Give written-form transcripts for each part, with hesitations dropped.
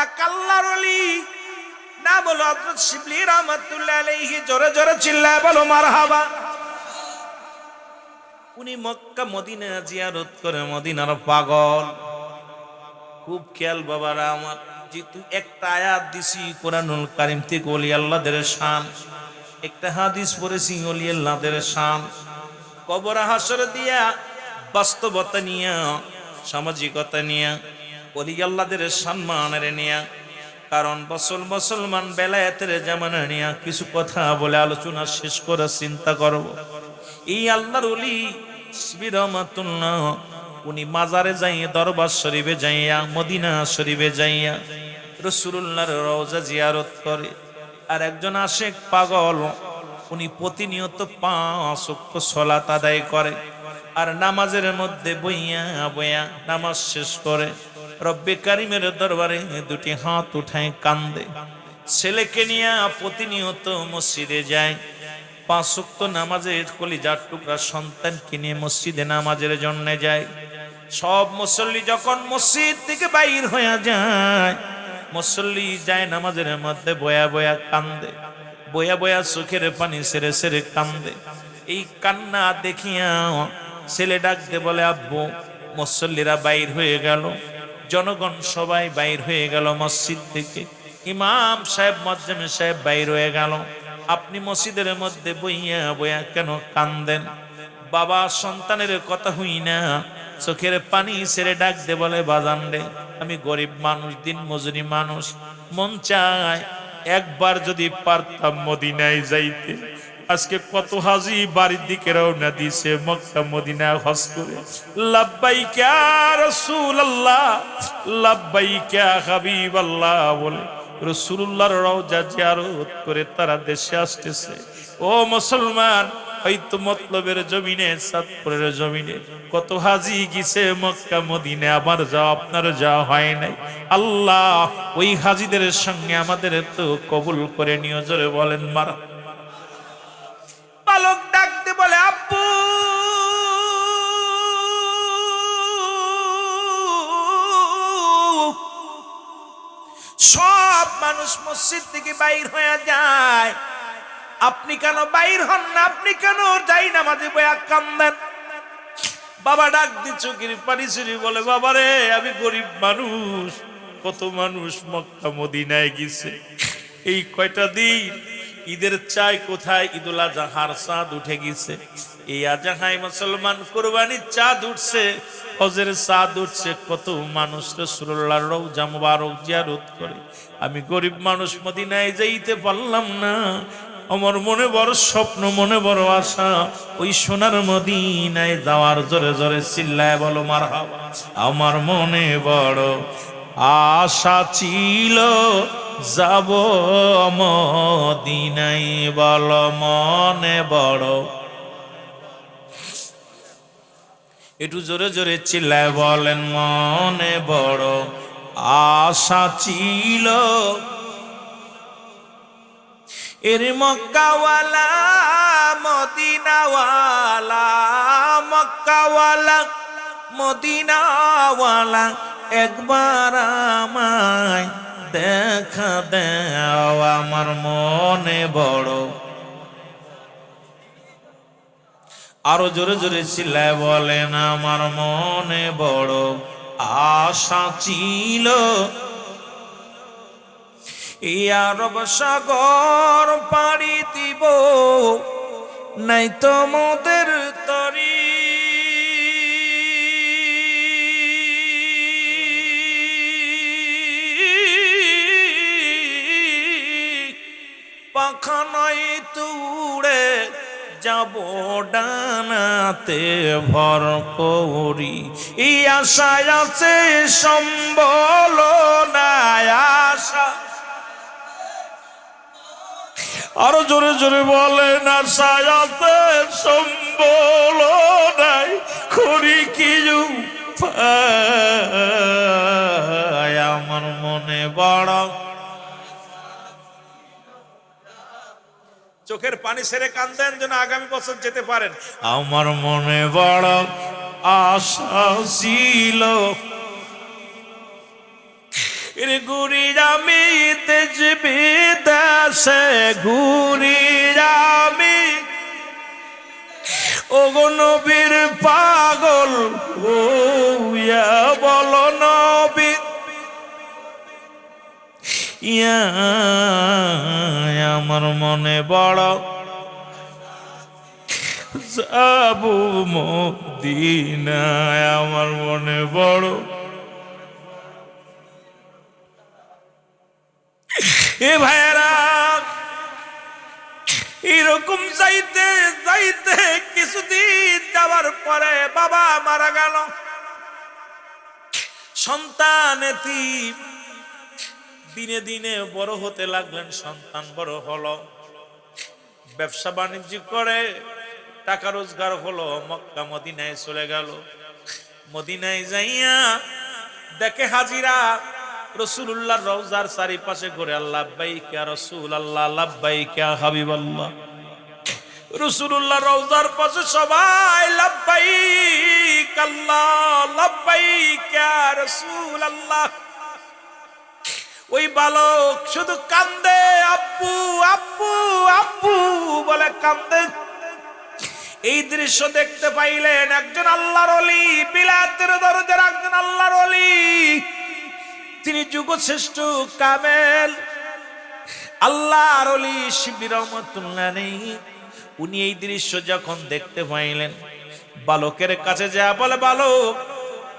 এক আল্লাহর ওলি নাম হলো হযরত শিবলি রাহমাতুল্লাহ আলাইহি। জোরে জোরে চিল্লায় বলো মারহাবা। উনি মক্কা মদিনা জিয়ারত করে, মদিনার পাগল। খুব খেয়াল বাবারা আমার, যেহেতু একটা আয়াত দিছি কোরআনুল কারীম থেকে ওলি আল্লাহদের শান, একটা হাদিস পড়েছি ওলি আল্লাহদের শান। কবর হাসর দিয়া, বাস্তবতা নিয়া, সামাজিকতা নিয়া, ওলি আল্লাহদের সম্মানের নিয়া। কারণ মুসলমান বেলায়েতের জামানা নিয়া কিছু কথা বলে আলোচনা শেষ করে চিন্তা করব। এই আল্লাহর ওলি শিবলি রাহমাতুল্লাহ উনি মাজারে যাইয়া, দরবার শরীফে যাইয়া, মদিনা শরীফে যাইয়া রাসূলুল্লাহর রওজা জিয়ারত করে। আর একজন আশেক পাগল, উনি প্রতিনিয়ত 5 ওয়াক্ত সালাত আদায় করে। আর নামাজের মধ্যে বইয়া বইয়া নামাজ শেষ করে রব্বে কারিমের দরবারে দুটি হাত উঠায় কান্দে। ছেলেকে নিয়ে প্রতিনিয়ত মসজিদে যায়, 5 ওয়াক্ত নামাজের কলিজার টুকরা সন্তানকে নিয়ে মসজিদে নামাজের জন্য যায়। সব মুসল্লি যখন মসজিদ থেকে বাইর হয়ে যায়, মুসল্লি যায় নামাজের মধ্যে বয়া বয়া কান্দে, বয়া বয়া চোখের পানি সেরে সেরে কান্দে। এই কান্না দেখিয়া ছেলে ডাকতে বলে, আব্বু মুসল্লিরা বাইর হয়ে গেল, জনগণ সবাই বাইর হয়ে গেল মসজিদ থেকে, ইমাম সাহেব মুয়াজ্জিম সাহেব বাইর হয়ে গেল, আপনি মসজিদের মধ্যে বইয়া বইয়া কেন কান্দেন? বাবা সন্তানের কথা হই না, চোখের পানি ছেড়ে ডাকতে বলে, বাজান রে, আমি গরিব মানুষ, দিন মজুরি মানুষ, মন চায় একবার যদি পারতাম মদিনায় যাইতে। আজকে কত হাজি বাড়ির দিকে রওনা দিছে মক্কা মদিনা হজ করে। লাব্বাইক ইয়া রাসূলুল্লাহ, লাব্বাইক ইয়া হাবিবাল্লাহ বলে রাসূলুল্লাহর রওজা জিয়ারত করে তারা দেশে আসতেছে। ও মুসলমান, হয়তো মতলবের জমিনে, সাতপুরের জমিনে কত হাজি গিয়েছে মক্কা মদিনা, আমার যাওয়া আপনার যাওয়া হয় নাই। আল্লাহ ওই হাজিদের সঙ্গে আমাদের তো কবুল করে নিও। জোরে বলেন মারা। বালক ডাকতে বলে, আব্বু সব মানুষ মসজিদ থেকে বাইর হয়ে যায়, আপনি কেন বাইর হন না? আপনি কেন যাই নামাজে বয়া কান্দেন? বাবা ডাক দি চোখের পানি ছেড়ে বলে, বাবারে, আমি গরিব মানুষ, কত মানুষ মক্কা মদিনায় গেছে, এই কয়টা দিন ঈদের চাই কোথায়? ঈদুল আজহার চাঁদ উঠে গেছে, এই আজহায় মুসলমান কুরবানির চাঁদ উঠছে, হজের চাঁদ উঠছে, কত মানুষ রাসূলুল্লাহর রওজা মুবারক জিয়ারত করে। আমি গরিব মানুষ মদিনায় যাইতে পারলাম না। আমার মনে বড় স্বপ্ন, মনে বড় আশা, ওই সোনার মদিনায় যাওয়ার। জোরে জোরে চিল্লায় বলো মারহাবা। আমার মনে বড় আশা ছিল যাব মদিনায়, বলো মনে বড়। একটু জোরে জোরে চিল্লায় বলেন, মনে বড় আশা ছিল। এর মক্কাওয়ালা মদিনাওয়ালা, মক্কাওয়ালা মদিনাওয়ালা, একবার আমায় দেখা দাও, আমার মনে বড়। আরো জোরে জোরে চিল্লায় বলেন, আমার মনে বড় আশা ছিল এই আরব সাগর পাড়ি দিব, নাই তো মোদের তরি। পাখা নাই তুড়ে যাব ডানাতে ভর করি, এই আশায় আছে সম্বল নাই আশা। আরো জোরে জোরে বলেন, আশায় আছে সম্বল নাই, করি কি আমার মনে বড়। চোখের পানি ছেড়ে কান্দেন যেন আগামী বছর যেতে পারেন। আমার মনে বড় আশা ছিল এরে ঘুরি আমি তেজবি দেশে ঘুরি আমি ওগো নবীর পাগল ও ইয়া বলো নবী ইয়া আমার মনে বড় যাবো মদিনায় আমার মনে বড় এ ভাইরা এরকম যাইতে যাইতে কিছুদিন যাওয়ার পরে বাবা মারা গেল সন্তান এতিম দিনে দিনে বড় হতে লাগলেন সন্তান বড় হলো ব্যবসা বাণিজ্য করে টাকা রোজগার হলো মক্কা মদিনায় চলে গেল মদিনায় যাইয়া দেখে হাজিরা রাসূলুল্লাহর রওজার চারিপাশে ঘুরে আল্লাহ লাব্বাইক ইয়া রাসূলুল্লাহ লাব্বাইক ইয়া হাবিবাল্লাহ রাসূলুল্লাহর রওজার পাশে সবাই লাব্বাইক আল্লাহ লাব্বাইক ইয়া রাসূলুল্লাহ ওই বালক শুধু কান্দে আব্বু আব্বু আব্বু বলে কান্দে এই দৃশ্য দেখতে পাইলেন একজন আল্লাহর ওলি বিলাতের দরজার একজন আল্লাহর ওলি তিনি যুগশ্রেষ্ঠ কামেল আল্লাহর ওলি শিবলি রহমাতুল্লাহ আলাইহি উনি এই দৃশ্য যখন দেখতে পাইলেন বালকের কাছে যা বলে বালক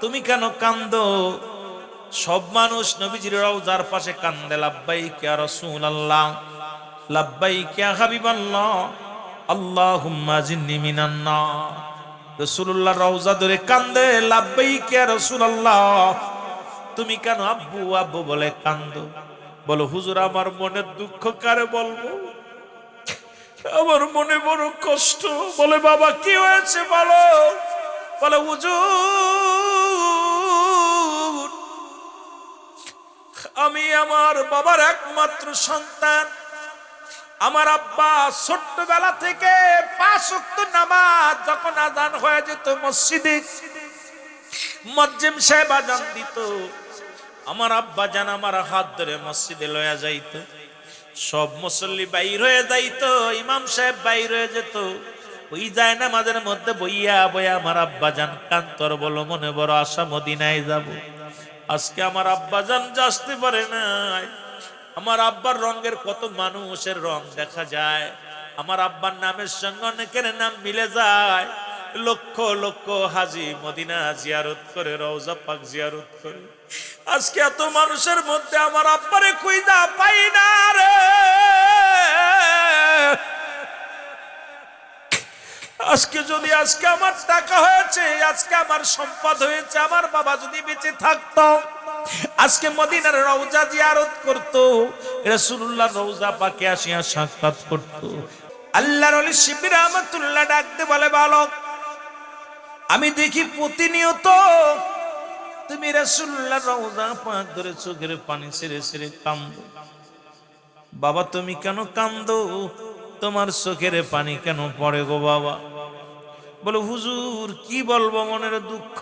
তুমি কেন কান্দো সব মানুষ নবীজির রওজার পাশে কান্দে লাব্বাইক ইয়া রাসূলুল্লাহ লাব্বাইক ইয়া হাবিবাল্লাহ আল্লাহুম্মা জিন্নি মিনান নার রাসূলুল্লাহর রওজা ধরে কান্দে লাব্বাইক ইয়া রাসূলুল্লাহ তুমি কেন আব্বু আব্বু বলে কান্দো বলো হুজুর আমার মনের দুঃখ কারে বলবো আমার মনে বড় কষ্ট বলে বাবা কি হয়েছে বলো বলে হুজুর আমি আমার বাবার একমাত্র সন্তান আমার আব্বা ছোট্টবেলা থেকে 5 ওয়াক্ত নামাজ যখন আযান হয়ে যেত মসজিদে মুয়াজ্জিম সাহেব আযান দিত আমার আব্বা জান আমার হাত ধরে মসজিদে লয়া যাইত সব মুসল্লি বাইর হয়ে যাইত ইমাম সাহেব বাইর হয়ে যেত ওই যায় নামাজের মধ্যে বইয়া বইয়া আমার আব্বা জান কান্তর বলো মনে বড় আশা মদিনায় যাব আজকে আমার আব্বা জান আসতে পারে নাই আমার আব্বার রঙের কত মানুষের রং দেখা যায় আমার আব্বার নামের সঙ্গে অনেকের নাম মিলে যায় লক্ষ লক্ষ হাজি মদিনা জিয়ারত করে রওজা পাক জিয়ারত করে আজকে এত মানুষের মধ্যে আমার আব্বারে খুঁজা পাই না রে আজকে যদি আজকে আমার টাকা হয়েছে আজকে আমার সম্পদ হয়েছে আমার বাবা যদি বেঁচে থাকতো আজকে মদিনার রওজা জিয়ারত করত রাসূলুল্লাহর রওজা পাকে আসিয়া সাক্ষাৎ করত আল্লাহর ওলি শিবলি রহমাতুল্লাহ ডাকতে বলে বালক আমি দেখি প্রতিনিয়ত তুমি রাসূলুল্লাহর রওজা পাক ধরে চোখের পানি ছেড়ে ছেড়ে কাঁদো বাবা তুমি কেন কাঁদো তোমার চোখের পানি কেন পড়ে গো বাবা বলো হুজুর কি বলবো মনের দুঃখ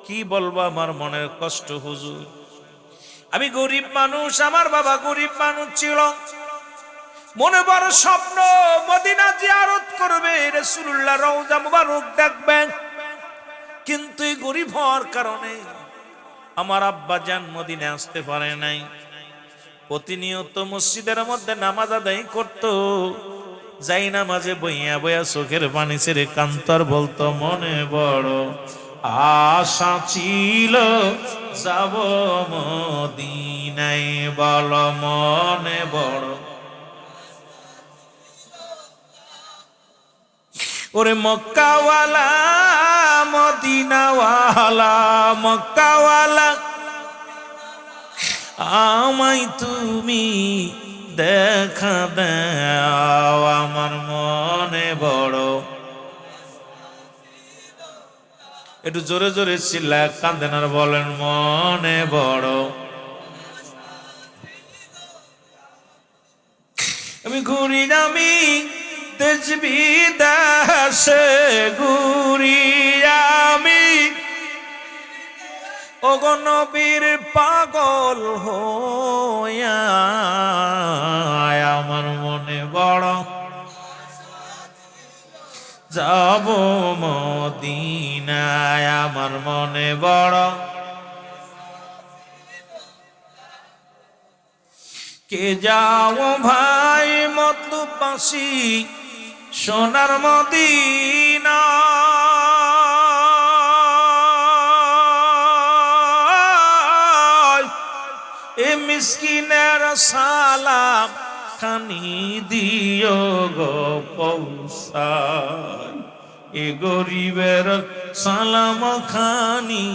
কি বলবো আমার মনের কষ্ট হুজুর আমি গরিব মানুষ আমার বাবা গরিব মানুষ ছিল মনে বড় স্বপ্ন মদিনা জিয়ারত করবে রাসূলুল্লাহর রওজা মুবারক দেখবেন কিন্তু এই গরিব হওয়ার কারণে আমার আব্বা জান মদিনায় আসতে পারে নাই প্রতিনিয়ত মসজিদের মধ্যে নামাজ আদায় করত যাই নামাজে বইয়া বইয়া চোখের পানি ছেড়ে কান্তর বলতো মনে বড় আশা ছিল যাব মদিনায় বল মনে বড় ওরে মক্কাওয়ালা মদিনাওয়ালা মক্কাওয়ালা আমায় তুমি দেখা দাও আমার মনে বড় একটু জোরে জোরে চিল্লায় কাঁদেন আর বলেন মনে বড় আমি ঘুরি আমি তেজবি দাসে ঘুরি আমি ওগো নবীর পাগল হইয়া আমার মনে বড় যাব মদিনায়, আমার মনে বড় কে যাও ভাই মতলুবাসী সোনার মদিনা, এ মিসকিনের সালাম খানি দিও গো পৌঁছায়, এ গরিবের সালাম খানি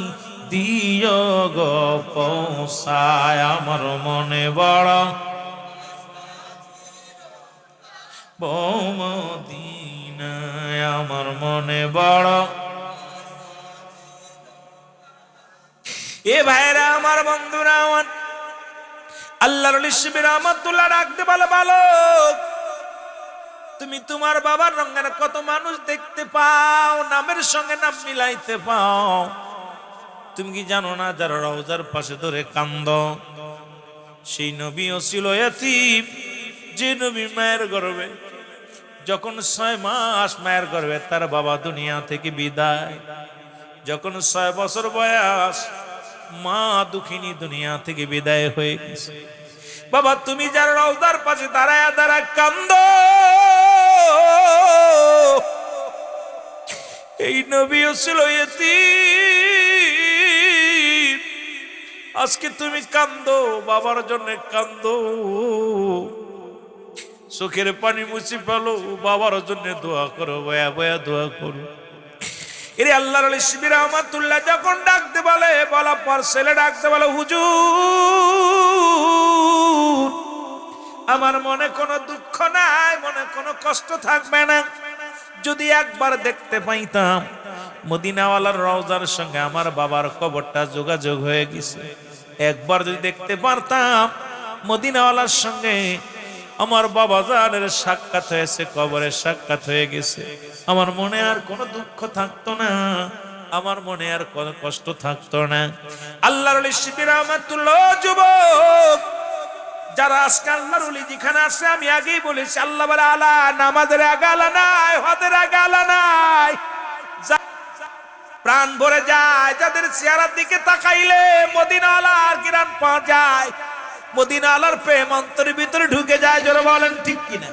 দিও গো পৌঁছায়, আমার মনে বড় মদিনায়, আমার মনে বড়। এ ভাইরা আমার, বন্ধুরা আমার, আল্লাহর ওলি শিবির রহমাতুল্লাহ রাখতে বলে, বালক তুমি তোমার বাবার রঙের কত মানুষ দেখতে পাও, নামের সঙ্গে নাম মিলাইতে পাও, তুমি কি জানো না যারা রওজার পাশে ধরে কান্দ সেই নবীও ছিল এতিম, যে নবী মায়ের গর্ভে যখন 6 মাস মায়ের গর্ভে তার বাবা দুনিয়া থেকে বিদায়, যখন 6 বছর বয়স মা দুঃখিনী দুনিয়া থেকে বিদায় হয়ে গেছে। বাবা তুমি যার রওজার পাশে দাঁড়ায় দাঁড়ায় কান্দ, এই নবীও ছিল এতিম, আজকে তুমি কান্দো বাবার জন্য কান্দো, চোখের পানি মুছি ফেলো, বাবার জন্য দোয়া করো, বয়া বয়া দোয়া করো। এরে আল্লাহর ওলি শিবির রহমাতুল্লাহ যখন ডাকতে বলে, বলা পর ছেলে ডাকতে বলে, হুজুর আমার মনে কোনো দুঃখ নাই, মনে কোনো কষ্ট থাকবে না, যদি একবার দেখতে পাইতাম মদিনাওয়ালার রওজার সঙ্গে আমার বাবার কবরটা যোগাযোগ হয়ে গেছে, একবার যদি দেখতে পারতাম মদিনাওয়ালার সঙ্গে আমার বাবা জানের সাক্ষাৎ হয়েছে, কবরের সাক্ষাৎ হয়ে গেছে, আমার মনে আর কোনো দুঃখ থাকতো না, আমার মনে আর কোনো কষ্ট থাকতো না। আল্লাহর ওলি শিবির রহমাতুল্লাহ যুবক যারা আজকে আল্লাহর ওলি যেখানে আছে, আমি আগেই বলেছি আল্লাহ বলে আলা নামাজের আগে আলা নাই, হজের আগে আলা নাই, প্রাণ ভরে যায় যাদের চেহারার দিকে তাকাইলে মদিনাওয়ালার কিরান পাওয়া যায়, মদিনাওয়ালার প্রেম অন্তরের ভিতরে ঢুকে যায়। জোরে বলেন ঠিক কিনা,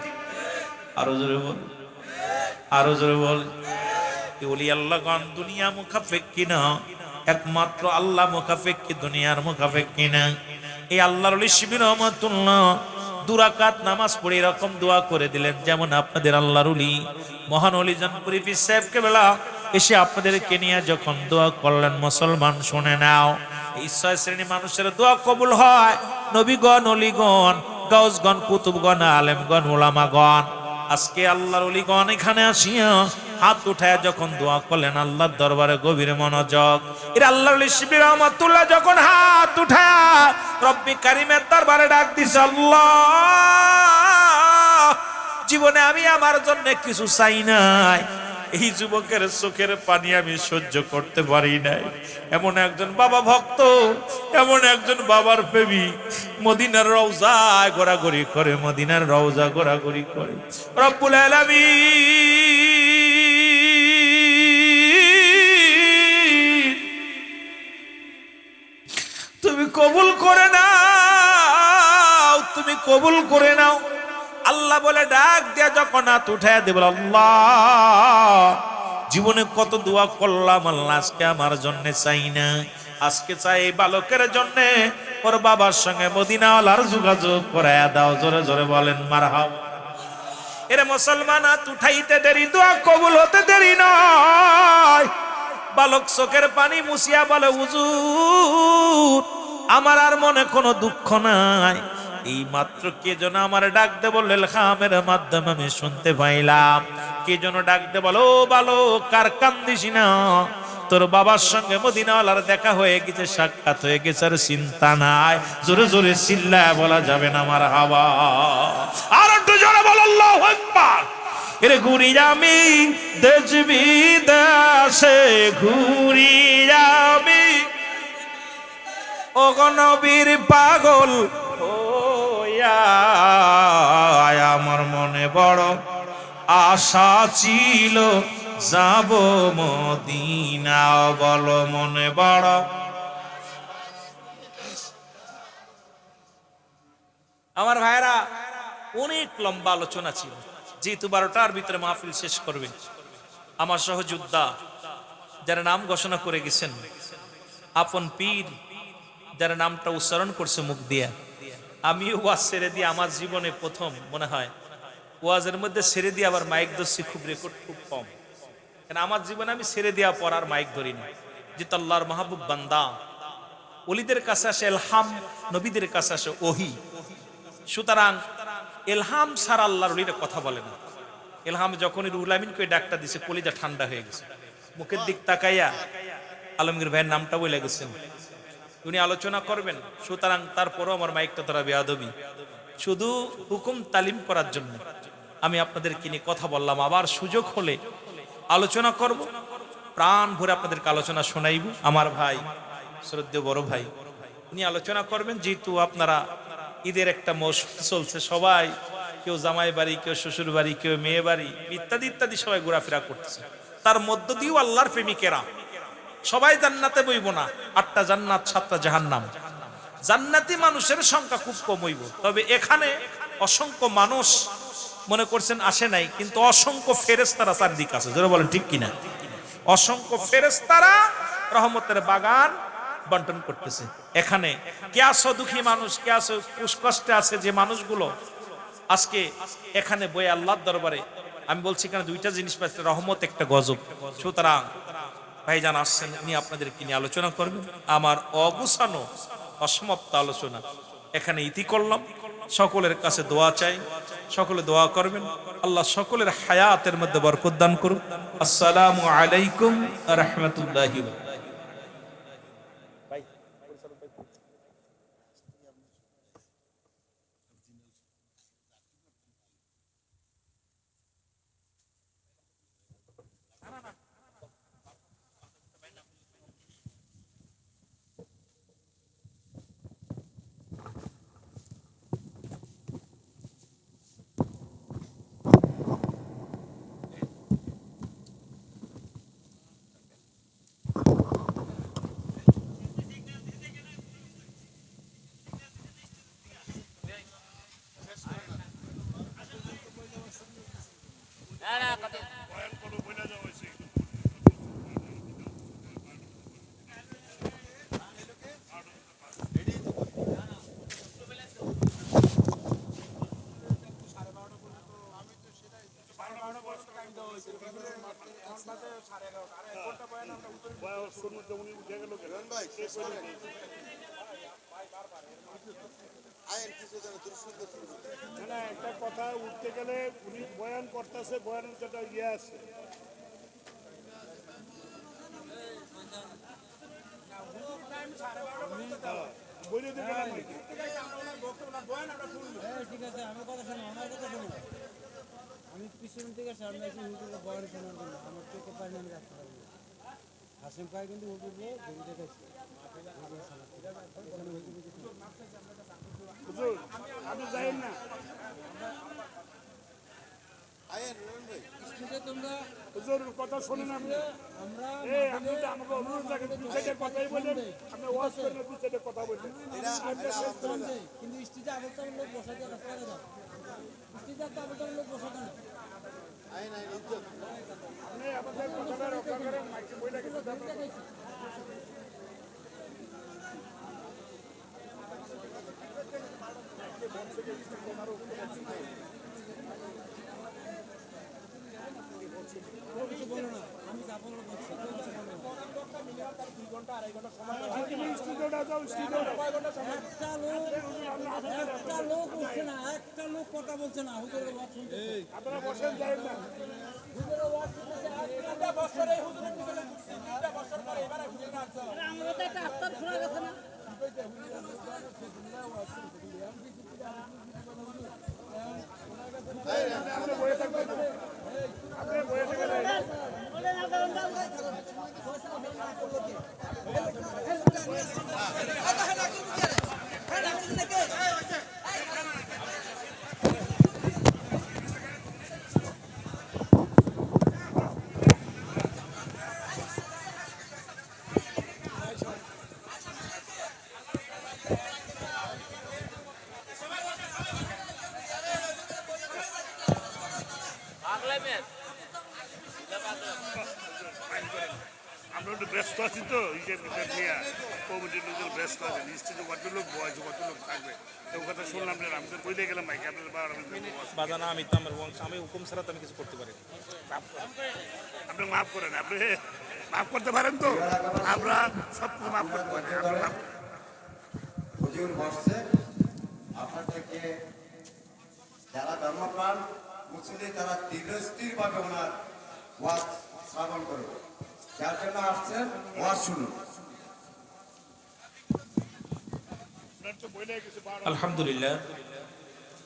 আরো জোরে বল, আরো জোরে বল। ওলি আল্লাহগণ দুনিয়া মুখাফেক কিনা, একমাত্র আল্লাহ মুখাফেক কি দুনিয়ার মুখাফেক কিনা। এই আল্লাহর ওলি শিবির রহমাতুল্লাহ 2 রাকাত নামাজ পড়ে এরকম দোয়া করে দিলেন, যেমন আপনাদের আল্লাহর ওলি মহান ওলি জানপুরি পীর সাহেব কেবলা এসে আপনাদেরকে নিয়ে যখন দোয়া করলেন, মুসলমান শুনে নাও, এই 6 শ্রেণী মানুষের দোয়া কবুল হয়, নবীগণ, ওলিগণ, গাউসগণ, কুতুবগণ, আলেমগণ, উলামাগণ। আজকে আল্লাহর ওলিগণ এখানে আসিয়া হাত উঠায় যখন দোয়া করলেন, আল্লাহর দরবারে গভীর মনোযোগ। এর আল্লাহর ওলি শিবির রহমাতুল্লাহ যখন হাত উঠায় রব্বি কারিমের দরবারে ডাক দিছে, আল্লাহ জীবনে আমি আমার জন্য কিছু চাই নাই, এই যুবকের চোখের পানি আমি সহ্য করতে পারি নাই। এমন একজন বাবা ভক্ত, এমন একজন বাবার প্রেমিক, মদিনার রওজায় ঘোরাঘুরি করে, মদিনার রওজা ঘোরাঘুরি করে। রব্বুল আলামিন তুমি কবুল করে নাও, তুমি কবুল করে নাও। আল্লাহ বলে ডাক দিয়া যখন হাত উঠায় দেব, আল্লাহ জীবনে কত দোয়া করলাম, আল্লাহ আজকে আমার জন্য চাই না, আজকে চাই এই বালকের জন্য ওর বাবার সঙ্গে মদিনাওয়ালার যোগাযোগ করায়া দাও। জোরে জোরে বলেন মারহাবা। এরে মুসলমান, হাত উঠাইতে দেরি, দোয়া কবুল হতে দেরি নয়। বালক চোখের পানি মুছিয়া বলে, হুজুর আমার আর মনে কোনো দুঃখ নাই, এই মাত্র কে যেন আমার ডাক দে বললে, খামের মাধ্যমে আমি শুনতে পাইলাম, কে যেন ডাক দে বলো, বালক কার কান্দিস না, তোর বাবার সঙ্গে মদিনাওয়ালার দেখা হয়ে গেছে, সাক্ষাৎ হয়ে গেছে, আর চিন্তা নাই। জোরে জোরে চিল্লায় বলা যাবে না মারহাবা। আর একটু জোরে বল আল্লাহু আকবার। এরে ঘুরি আমি দেশ বিদেশে, ঘুরি আমি ও গো নবীর পাগল ও আমার মনে বড় আশা ছিল যাব মদিনা, বলো মনে বড়। আমার ভাইরা অনেক লম্বা আলোচনা ছিল, যেহেতু 12টার ভিতরে মাহফিল শেষ করবে। আমার সহযোদ্ধা যারা নাম ঘোষণা করে গেছেন, আপন পীর যারা নামটা উচ্চারণ করছে মুখ দিয়া, আমিও ওয়াজ ছেড়ে দিয়ে আমার জীবনে প্রথম মনে হয় ওয়াজের মধ্যে ছেড়ে দিয়ে আবার মাইক ধরছি, খুব রেকর্ড খুব কম। কারণ আমার জীবনে আমি ছেড়ে দেওয়া পর আর মাইক ধরিনি। যেহেতু আল্লাহর মাহবুব বান্দা, ওলিদের কাছে আসে এলহাম, নবীদের কাছে আসে ওহি। সুতরাং এলহাম ছাড়া আল্লাহর ওলিরা কথা বলে না। এলহাম যখনই রুহুল আমিনকে ডাকটা দিছে, কলিজা ঠান্ডা হয়ে গেছে। মুখের দিক তাকাইয়া আলমগীর ভাইয়ের নামটা বলে গেছেন, উনি আলোচনা করবেন। সুতরাং তারপরও আমার মাইকটা তারা বেয়াদবি, শুধু হুকুম তালিম করার জন্য আমি আপনাদেরকে নিয়ে কথা বললাম। আবার সুযোগ হলে আলোচনা করব, প্রাণ ভরে আপনাদেরকে আলোচনা শোনাইব। আমার ভাই শ্রদ্ধেয় বড় ভাই উনি আলোচনা করবেন। যেহেতু আপনারা ঈদের একটা মৌসুম চলছে, সবাই কেউ জামাই বাড়ি, কেউ শ্বশুর বাড়ি, কেউ মেয়ে বাড়ি ইত্যাদি ইত্যাদি সবাই ঘোরাফেরা করতেছে। তার মধ্য দিয়েও আল্লাহর প্রেমিকেরা সবাই জান্নাতে বইব না, 8টা জান্নাত 7টা জাহান্নাম। জান্নাতি মানুষের সংখ্যা খুব কম হইব। তবে এখানে অসংখ্য মানুষ মনে করছেন আসে নাই, কিন্তু অসংখ্য ফেরেশতারা চারদিকে আছে। যারা বলেন ঠিক কিনা? অসংখ্য ফেরেশতারা রহমতের বাগান বন্টন করতেছে। এখানে কে আছো দুঃখী মানুষ, কে আছো কষ্টে আছে যে মানুষগুলো আজকে এখানে বই আল্লাহর দরবারে, আমি বলছি এখানে দুইটা জিনিস পাচ্ছে, রহমত একটা গজব। সুতরাং ভাইজান আসছেন, উনি আপনাদেরকে নিয়ে আলোচনা করবেন। আমার অগুছানো অসমাপ্ত আলোচনা এখানে ইতি করলাম। সকলের কাছে দোয়া চাই, সকলে দোয়া করবেন। আল্লাহ সকলের হায়াতের মধ্যে বরকত দান করুন। আসসালামু আলাইকুম ওয়া রাহমাতুল্লাহি। একটা কথা উঠতে গেলে উনি বয়ান করতেছে, বয়ানের যেটা ইয়ে আছে বলে দেবে না। ঠিক আছে, আমি কথা শুনি, আমার কথা শুনি। আমি পিছন থেকে সামনে এসে হুজুরের বয়ান শোনার জন্য আমার চোখে পানি আমি রাখতে পারবো। হাসিম ভাই কিন্তু হুজুরকে ঘুরে দেখেছি। আমি যাই না, কথা শোনেন আপনি। আপনি তো আমাকে অনুরোধ রাখেন, পিছনে কথাই বলেন, আপনি ওয়াজ করেন, পিছনে কথা বলছেন। কিন্তু স্টেজে আগে তো লোক বসাতে রাস্তা দাও, স্টেজে তো আগে তো লোক বসাতে না। আপনি আমাদের কথাটা রক্ষা করেন, মাইকে বইটা কিন্তু বলো না, আমি যাবো না বলছি, একটা লোক উঠছে না, একটা লোক কথা বলছে না। হুজুরের ওয়াজ শুনতে আপনারা বসেন, যাবেন না। হুজুরের ওয়াজ শুনতেছে, একটা বছরে হুজুরের পিছনে ঘুরছি, 2টা বছর পরে এবারে হুজুর না আসছে। আমরা তো একটা আত্মার শোনা গেছে না। আপনি বয়ে থাকবেন, আপনি বয়ে থাকেন। ব্যস্ত আছি তো হিসেব কিতাব নিয়ে কমিটির লোকজন ব্যস্ত আছেন স্টেজে কত লোক বয়স কত লোক থাকবে তো কথা শুনলাম না আমি তো বইতে গেলাম ভাই আপনাদের বাজানা আমি তো আমার বংশ, আমি হুকুম ছাড়া তো আমি কিছু করতে পারি না। আপনি মাফ করেন, আপনি মাফ করতে পারেন তো আমরা সব কিছু মাফ করতে পারি আপনি মাফ করেন। হুজুর বসছে আপনাদেরকে যারা ধর্মপ্রাণ মুসলিম তারা ধীরস্থির ভাবে ওনার ওয়াজ শ্রবণ করবে, যার জন্য আসছেন ওয়াজ শুনুন। আপনার তো বইলে কিছু আলহামদুলিল্লাহ,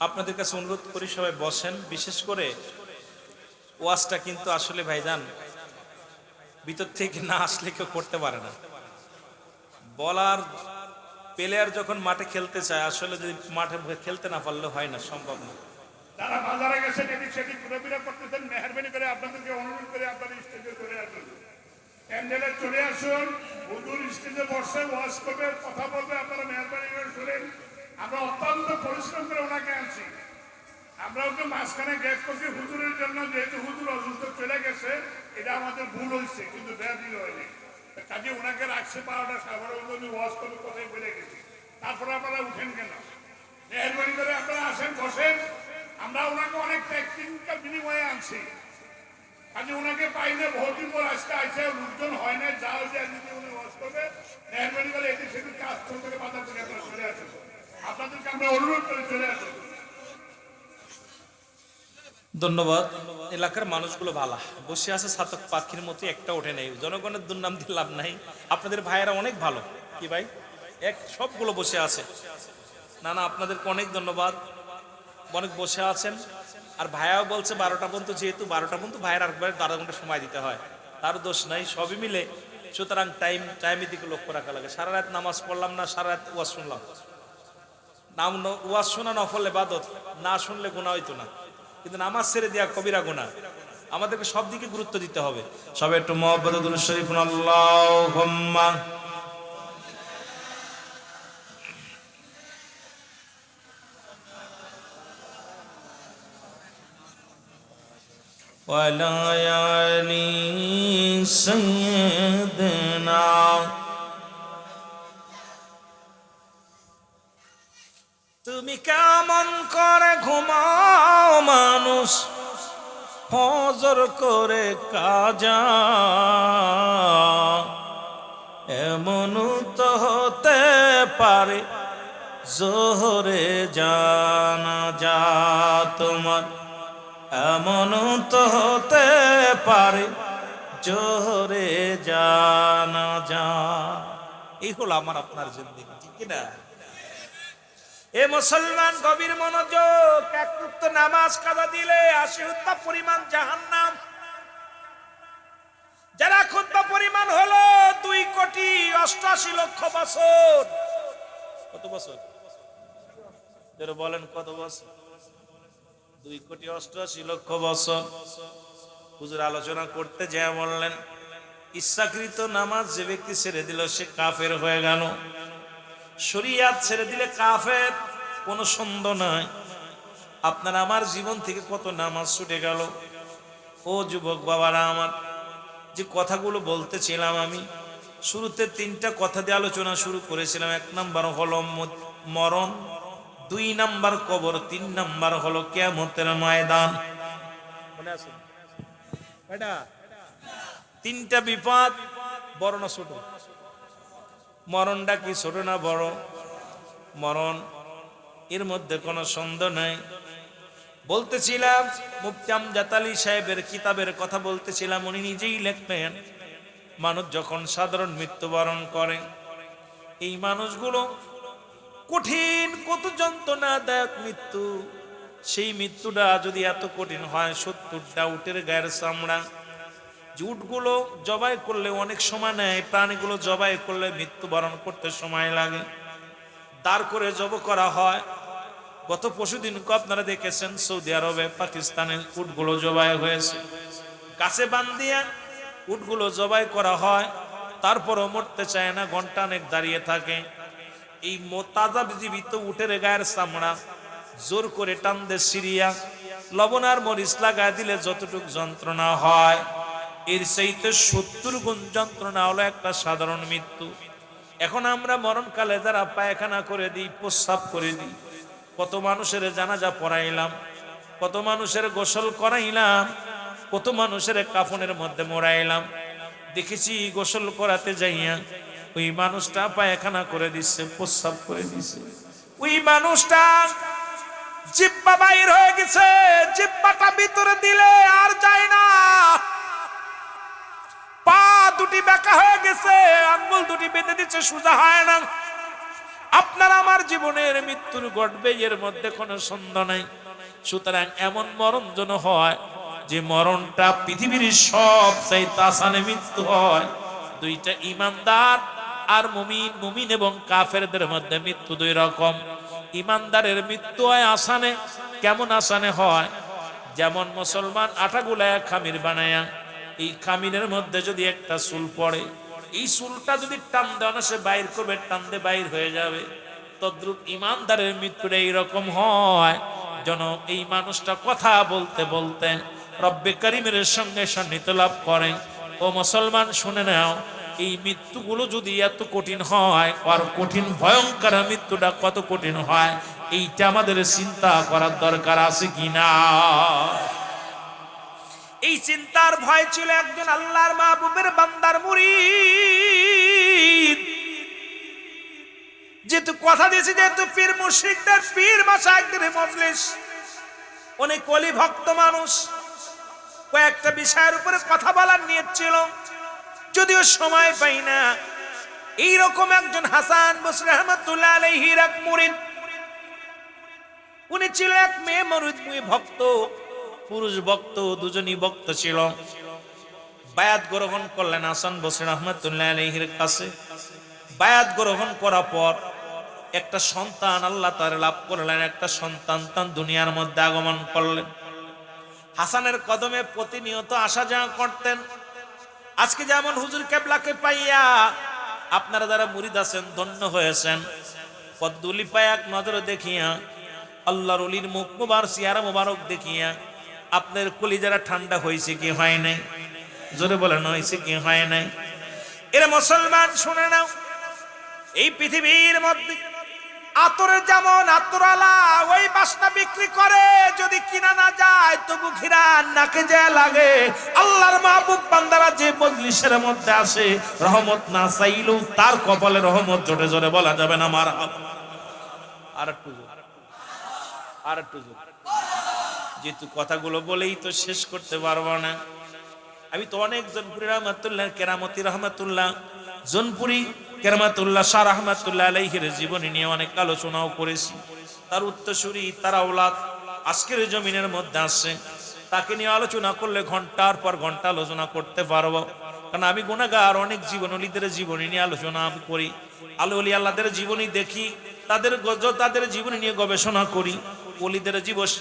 আপনাদের কাছে অনুরোধ করি সবাই বসেন। বিশেষ করে ওয়াজটা কিন্তু আসলে ভাইজান ভিতর থেকে না আসলে কেউ করতে পারে না। বলার প্লেয়ার যখন মাঠে খেলতে চায়, আসলে যদি মাঠে খেলতে না পারলে হয় না, সম্ভব না। যারা বাজারে গেছেন এদিক সেদিক ঘুরাফেরা করতেছেন মেহরবানি করে আপনাদেরকে অনুরোধ করে আপনারা স্টেজে চলে আসুন, প্যান্ডেলে চলে আসুন। হুজুর স্টেজে বসে ওয়াজ করবে, কথা বলবে, আপনারা মেহরবানি করে শুনেন। আমরা অত্যন্ত পরিশ্রম করে ওনাকে আনছি, আমরাও তো মাঝখানে গ্যাপ করছি হুজুরের জন্য, যেহেতু হুজুর অসুস্থ চলে গেছে এটা আমাদের ভুল হয়েছে, কিন্তু বেয়াদিল হয়নি। কাজে ওনাকে রাখছে 12টা 12:30 ওয়াজ করবে কথাই বলে গেছি, তারপরে আপনারা উঠেন কেন? মেহরবানি করে আপনারা আসেন, বসেন। আমরা ওনাকে অনেক টেকনিক্যাল বিনিময়ে আনছি, কাজে ওনাকে পাইলে বহুদিন পর আজকে আইসে লোকজন হয় না, যা হয়েছে আজকে উনি ওয়াজ করবে। মেহরবানি করে এদিক সেদিক কাজ থেকে বাজার থেকে আপনারা চলে আসুন, আপনাদেরকে আমরা অনুরোধ করে চলে আসুন। ধন্যবাদ। এলাকার মানুষগুলো ভালো বসে আছে, ছাতক পাখির মতো একটা ওঠে নেই। জনগণের দুর্নাম দিয়ে লাভ নাই। আপনাদের ভাইয়েরা অনেক ভালো, কি ভাই, এক সবগুলো বসে আছে। না না, আপনাদেরকে অনেক ধন্যবাদ, অনেক বসে আছেন। আর ভাইয়াও বলছে 12টা পর্যন্ত, যেহেতু 12টা পর্যন্ত ভাইয়ের আরেকবার 12 ঘন্টা সময় দিতে হয়, তার দোষ নাই, সবই মিলে। সুতরাং টাইমের দিকে লক্ষ্য রাখা লাগে। সারা রাত নামাজ পড়লাম না, সারা রাত ওয়াজ শুনলাম। নাম ওয়াজ শোনা নফল ইবাদত, না শুনলে গুনাহ হইতো না, কিন্তু নামাজ ছেড়ে দেওয়া কবিরা গুনাহ। আমাদেরকে সব দিকে গুরুত্ব দিতে হবে। সবাই একটু মুহাব্বতে দুরূদ শরীফ পড়ুন, আল্লাহুম্মা ওয়ালা আলি সাইয়্যিদিনা। তুমি কেমন করে ঘুমাও মানুষ, ফজর করে কাজা, এমন তো হতে পারে জোহরে জানাজা তোমার, এমন তো হতে পারে জোহরে জানাজা। এই হলো আমার আপনার জিন্দেগি, ঠিক না? এ মুসলমান গভীর মনোযোগ, এক ওয়াক্ত নামাজ কাজা দিলে 80 পরিমাণ জাহান্নাম। যারা খুতবা পরিমাণ হলো 2,88,00,000 বছর। কত বছর? যারা বলেন কত বছর? 2,88,00,000 বছর। হুজুর আলোচনা করতে যা বললেন, ইচ্ছাকৃত নামাজ যে ব্যক্তি ছেড়ে দিল সে কাফের হয়ে গেল। শরিয়াত ছেড়ে দিলে কাফের, কোনো সন্দেহ নাই। আপনার আমার জীবন থেকে কত নামাজ ছুটে গেল। ও যুবক বাবারা আমার, যে কথাগুলো বলতেছিলাম আমি শুরুতে 3টা কথা দিয়ে আলোচনা শুরু করেছিলাম। 1 নাম্বার হলো মরণ, 2 নাম্বার কবর, 3 নাম্বার হলো কিয়ামতের ময়দান। মনে আছে? এটা 3টা বিপদ, বড় না ছোট? মরণটা কি ছোট না বড়? মরণ, এর মধ্যে কোনো সন্দেহ নাই। বলতেছিলাম মুফতি আমজাদ আলী সাহেবের কিতাবের কথা বলতেছিলাম, উনি নিজেই লেখতেন মানুষ যখন সাধারণ মৃত্যুবরণ করে, এই মানুষগুলো কঠিন কত যন্ত্রণাদায়ক মৃত্যু। সেই মৃত্যুটা যদি এত কঠিন হয়, 70টা উটের গায়ের চামড়া, উটগুলো জবাই করলে অনেক সময় নেয়, প্রাণীগুলো জবাই করলে মৃত্যুবরণ করতে সময় লাগে। দাঁড় করে জব করা হয়। গত পরশুদিন আপনারা দেখেছেন সৌদি আরবে, পাকিস্তানে উটগুলো জবাই হয়েছে। গাছে বান্ধিয়া উটগুলো জবাই করা হয়, তারপরও মরতে চায় না, ঘন্টা অনেক দাঁড়িয়ে থাকে। এই তাজা জীবিত উটের গায়ের চামড়া জোর করে টান দে সিরিয়া, লবণ আর মরিচ লাগায় দিলে যতটুক যন্ত্রণা হয়, এর চাইতে 70 গুণ যন্ত্রণা হলো একটা সাধারণ মৃত্যু। এখন আমরা মরণকালে যারা পায়খানা করে দিই, প্রস্রাব করে দিই, কত মানুষের জানাজা পড়াইলাম, কত মানুষের গোসল করাইলাম, কত মানুষের কাফনের মধ্যে মোড়াইলাম, দেখেছি গোসল করাতে যাইয়া ওই মানুষটা পায়খানা করে দিচ্ছে, প্রস্রাব করে দিচ্ছে, ওই মানুষটা জিহ্বা বাইর হয়ে গেছে, জিহ্বাটা ভিতরে দিলে আর যায় না, পা দুটি বেঁকা হয়ে গেছে, আঙ্গুল দুটি বেঁধে দিচ্ছে, সোজা হয় না। আপনার আমার জীবনের মৃত্যুর ঘটবে, এর মধ্যে কোনো সন্দেহ নাই। সুতরাং এমন মরণ যেন হয় যে মরণটা পৃথিবীর সব চাইতে আসানে মৃত্যু হয়। দুইটা ইমানদার আর মুমিন, মুমিন এবং কাফেরদের মধ্যে মৃত্যু দুই রকম। ইমানদারের মৃত্যু হয় আসানে। কেমন আসানে হয়? যেমন মুসলমান আটা গুলায় খামির বানায়া, এই খামিরের মধ্যে যদি একটা চুল পড়ে, এই চুলটা যদি টান দেওয়া না, সে বাইর করবে, টানতে বাইর হয়ে যাবে। তদ্রুপ ইমানদারের মৃত্যুটা এইরকম হয় যেন এই মানুষটা কথা বলতে বলতে রব্বে কারিমের সঙ্গে সান্নিধ্য লাভ করে। ও মুসলমান শুনে নাও, এই মৃত্যুগুলো যদি এত কঠিন হয়, আর কঠিন ভয়ঙ্কর মৃত্যুটা কত কঠিন হয়, এইটা আমাদের চিন্তা করার দরকার আছে কিনা। এই চিন্তার ভয় ছিল একজন আল্লাহর মাহবুবের বান্দার মুরিদ। যেহেতু কথা দিয়েছে, যেহেতু পীর মুশরিকদের পীর মাশায়েখদের মজলিস, অনেক ওলি ভক্ত মানুষ, কয়েকটা বিষয়ের উপরে কথা বলার নিয়ত ছিল, যদিও সময় পাই না। এইরকম একজন হাসান বসরি রহমাতুল্লাহ আলাইহির এক মুরিদ, উনি ছিল এক মেয়ে মুরিদ, ভক্ত, পুরুষ ভক্ত, দুজনই ভক্ত ছিল। বায়াত গ্রহণ করলেন হাসান বসরি রহমাতুল্লাহ আলাইহির কাছে। বায়াত গ্রহণ করার পর একটা সন্তান আল্লাহ তাআলা লাভ করলেন, একটা সন্তান তার দুনিয়ার মধ্যে আগমন করলেন। হাসানের কদমে প্রতিনিয়ত আসা যাওয়া করতেন। আজকে যেমন হুজুর কেবলাকে পাইয়া আপনারা যারা মুরিদ আছেন ধন্য হয়েছেন, পদ্মুলি পায় এক নজর দেখিয়া, আল্লাহর ওলির মুখ মুবারক, চেহারা মুবারক দেখিয়া আপনার কলিজারা ঠান্ডা হয়েছে কি হয় নাই? জোরে বলেন, হয়েছে কি হয় নাই? এরা মুসলমান শুনে নাও, এই পৃথিবীর মধ্যে আতরের যেমন আতরালা ওই বাসনা বিক্রি করে, যদি কিনা না যায় তবু ঘিরান নাকে যা লাগে। আল্লাহর মাহবুব বান্দারা যে মজলিসের মধ্যে আসে, রহমত না চাইলেও তার কপালে রহমত জোরে জোরে বলা যাবে না মারহাবা। আর একটু জোরে, যেহেতু কথাগুলো বলেই তো শেষ করতে পারবো না। আমি তো অনেক জনপুরি রহমাতুল্লাহ, কেরামতি রহমাতুল্লাহ, জনপুরি কেরামতুল্লাহ শাহ রহমাতুল্লাহ আলাইহির জীবনী নিয়ে অনেক আলোচনাও করেছি। তার উত্তরসূরি, তার আওলাদ আজকের জমিনের মধ্যে আসছে, তাকে নিয়ে আলোচনা করলে ঘন্টার পর ঘন্টা আলোচনা করতে পারবো। কারণ আমি গুনাহগার, অনেক জীবনীদের জীবনী নিয়ে আলোচনা আমি করি, আল্লাহ আল্লাহদের জীবনী দেখি, তাদের জীবনী নিয়ে গবেষণা করি, ওলিদের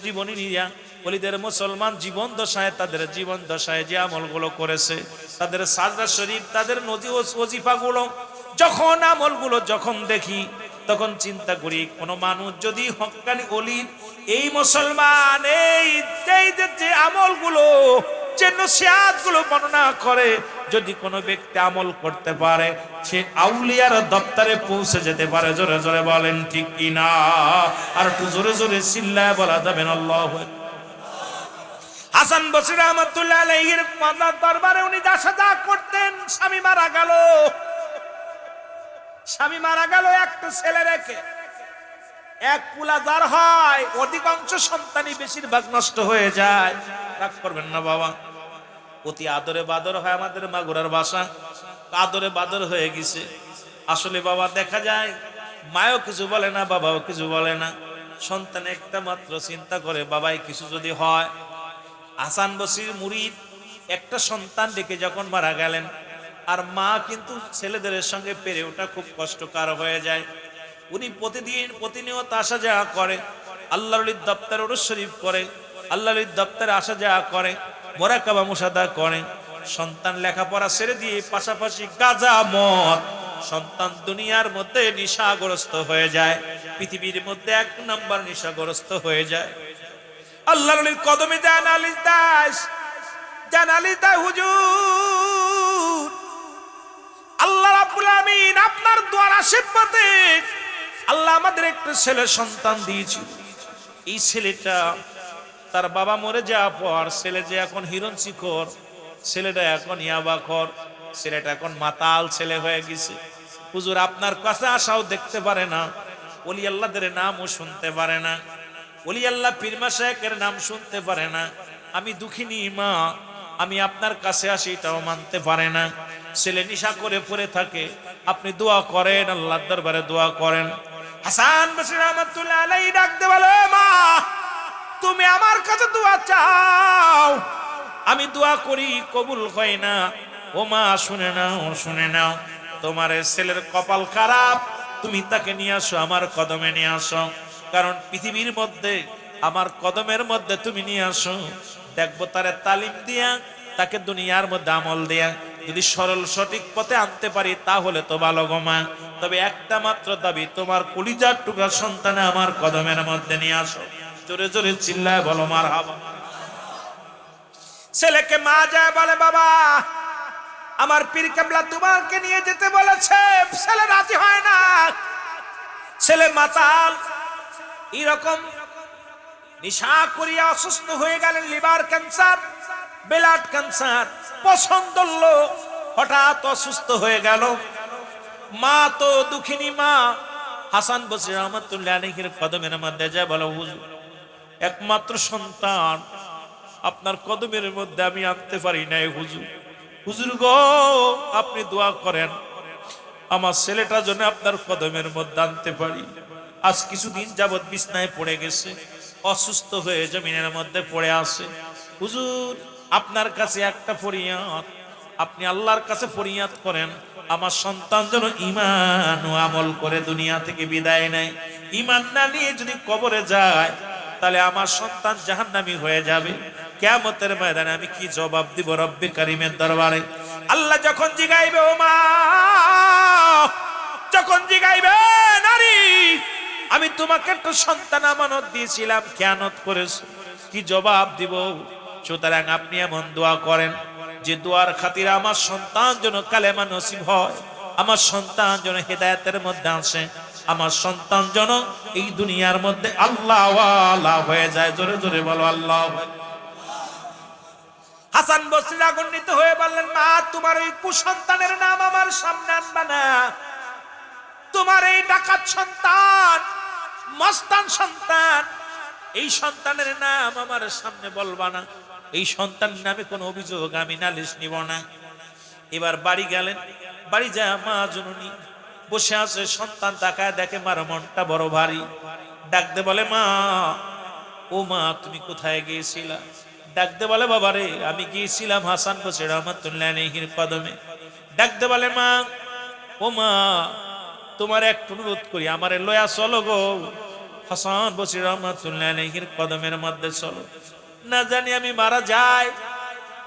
জীবনী নিয়ে, ওলিদের মুসলমান জীবন দশায়, তাদের জীবন দশায় যে আমলগুলো করেছে, তাদের সাজদা শরীফ, তাদের ওজিফাগুলো, যখন আমলগুলো যখন দেখি, তখন চিন্তা করি, কোন মানুষ যদি হক্কানি ওলির এই মুসলমান এই যে আমলগুলো, যে নসিহতগুলো বর্ণনা করে, যদি কোনো ব্যক্তি আমল করতে পারে, সে আউলিয়ার দপ্তরে পৌঁছে যেতে পারে। জোরে জোরে বলেন ঠিক কিনা? আর একটু জোরে জোরে চিল্লায় বলা যাবেন আল্লাহু আকবার। হাসান বসরি রহমাতুল্লাহ আলাইহির দরবারে উনি যা করতেন, স্বামী মারা গেল, একটা ছেলে রেখে, এক পুলা যার হয়, অধিকাংশ সন্তানই বেশিরভাগ নষ্ট হয়ে যায়। রাগ করবেন না বাবা, অতি আদরে বাদর হয় আমাদের মাগুরার ভাষা, আদরে বাদর হয়ে গেছে। আসলে বাবা দেখা যায় মায়ও কিছু বলে না, বাবাও কিছু বলে না, সন্তান একটা মাত্র চিন্তা করে বাবাই কিছু যদি হয়। হাসান বসরির মুরিদ একটা সন্তান রেখে যখন মারা গেলেন, আর মা কিন্তু ছেলেদের সঙ্গে পেরে ওঠা খুব কষ্টকর হয়ে যায়। উনি প্রতিনিয়ত আসা যাওয়া করে, আল্লাহর ওলির দপ্তরে উরুস শরীফ করে, আল্লাহর ওলির দপ্তরে আসা যাওয়া করে, মুরাকাবা মুশাহাদা করে। সন্তান লেখাপড়া ছেড়ে দিয়ে পাশাপাশি গাঁজা মদ, সন্তান দুনিয়ার মধ্যে নেশাগ্রস্ত হয়ে যায়, পৃথিবীর মধ্যে এক নাম্বার নেশাগ্রস্ত হয়ে যায়। আল্লাহর ওলির কদমে যায় নালিশ দাস, জানালি তা হুজুর, আল্লাহ রাব্বুল আমিন আপনার দোয়ার আশীর্বাদে আল্লাহ আমাদের একটা ছেলে সন্তান দিয়েছিল। এই ছেলেটা তার বাবা মরে যাওয়ার পর ছেলে যে এখন হিরণ শিখর, ছেলেটা এখন ইয়াবাখর, ছেলেটা এখন মাতাল ছেলে হয়ে গেছে। হুজুর আপনার কাছে আসাও দেখতে পারে না, ওলি আল্লাহদের নামও শুনতে পারে না, ওলি আল্লাহ পীর মাশায়েখের নাম শুনতে পারে না। আমি দুঃখিনী মা, আমি আপনার কাছে আসি এটাও মানতে পারে না। ছেলে নিশা করে পড়ে থাকে, আপনি দোয়া করেন, আল্লাহর দরবারে দোয়া করেন। হাসান বসরি রহমাতুল্লাহ আলাইহি ডাকতে বলে, মা তুমি আমার কাছে দোয়া চাও, আমি দোয়া করি কবুল হয় না। ও মা শুনে নাও, শুনে নাও, তোমার এই ছেলের কপাল খারাপ, তুমি তাকে নিয়ে আসো, আমার কদমে নিয়ে আসো। কারণ পৃথিবীর মধ্যে আমার কদমের মধ্যে তুমি নিয়ে আসো, দেখবো তারে তালিম দিয়া, তাকে দুনিয়ার মধ্যে আমল দিয়া যদি সরল সঠিক পথে আনতে পারি তাহলে তো ভালো গো মা। তবে একটা মাত্র দাবি, তোমার কলিজার টুকরা সন্তানে আমার কদমের মধ্যে নিয়ে আসো। জোরে জোরে চিল্লায় বলো মারহাবা। ছেলেকে মা যায় বলে, বাবা আমার পীর কেবলা তোমাকে নিয়ে যেতে বলেছে। ছেলে রাজি হয় না, ছেলে মাতাল, এরকম নিশা করিয়া অসুস্থ হয়ে গেলেন, লিভার ক্যান্সার, ব্লাড ক্যান্সার, পছন্দ হলো, হঠাৎ অসুস্থ হয়ে গেল। মা তো দুঃখিনী মা, হাসান বসরি রহমাতুল্লাহ আলাইহির কদমের মধ্যে যায় বলো, হুজুর একমাত্র সন্তান আপনার কদমের মধ্যে আমি আনতে পারি নাই হুজুর। হুজুর গো আপনি দোয়া করেন আমার ছেলেটা যেন আপনার কদমের মধ্যে আনতে পারি। আজ কিছুদিন যাবৎ বিছনায় পড়ে গেছে, অসুস্থ হয়ে জমিনের মধ্যে পড়ে আছে। হুজুর আপনার কাছে একটা ফরিয়াদ, আপনি আল্লাহর কাছে ফরিয়াদ করেন আমার সন্তান যেন ঈমান ও আমল করে দুনিয়া থেকে বিদায় নেয়। ঈমান না নিয়ে যদি কবরে যায় তাহলে আমার সন্তান জাহান্নামী হয়ে যাবে। কিয়ামতের ময়দানে আমি কি জবাব দিব রব্বে কারীমের দরবারে? আল্লাহ যখন জিগাইবে, ও মা যখন জিগাইবে, নারী আমি তোমাকে একটা সন্তান আমানত দিয়েছিলাম, খেয়ানত করেছো, কি জবাব দিব? সুতরাং আপনি এমন দোয়া করেন যে দোয়ার খাতিরে আমার সন্তান যেন কালেমা নসিব হয়, আমার সন্তান যেন হেদায়েতের মধ্যে আসে, আমার সন্তান যেন এই দুনিয়ার মধ্যে আল্লাহ ওয়ালা হয়ে যায়। জোরে জোরে বলো আল্লাহ। হাসান বসরি রাগান্বিত হয়ে বললেন, মা তোমার এই কুসন্তানের নাম আমার সামনে আনবা না, তোমার এই ডাকাত সন্তান, মস্তান সন্তান, এই সন্তানের নাম আমার সামনে বলবা না। এই সন্তান নামে কোনো অভিযোগ আমি নালিশ নিব না। এবার বাড়ি গেলেন, বাড়ি যায় মা জননী বসে আছে, সন্তান তাকায় দেখে মার মনটা বড় ভারী। ডাকতে বলে, মা ও মা তুমি কোথায় গিয়েছিলা? ডাকতে বলে, বাবা রে আমি গিয়েছিলাম হাসান বসরি রহমাতুল্লাহ আলাইহির কদমে। ডাকতে বলে, মা ও মা তোমার এক অনুরোধ করি, আমারে লয়া চলো গো হাসান বসরি রহমাতুল্লাহ আলাইহির কদমের মধ্যে চলো, না জানি আমি মারা যাই।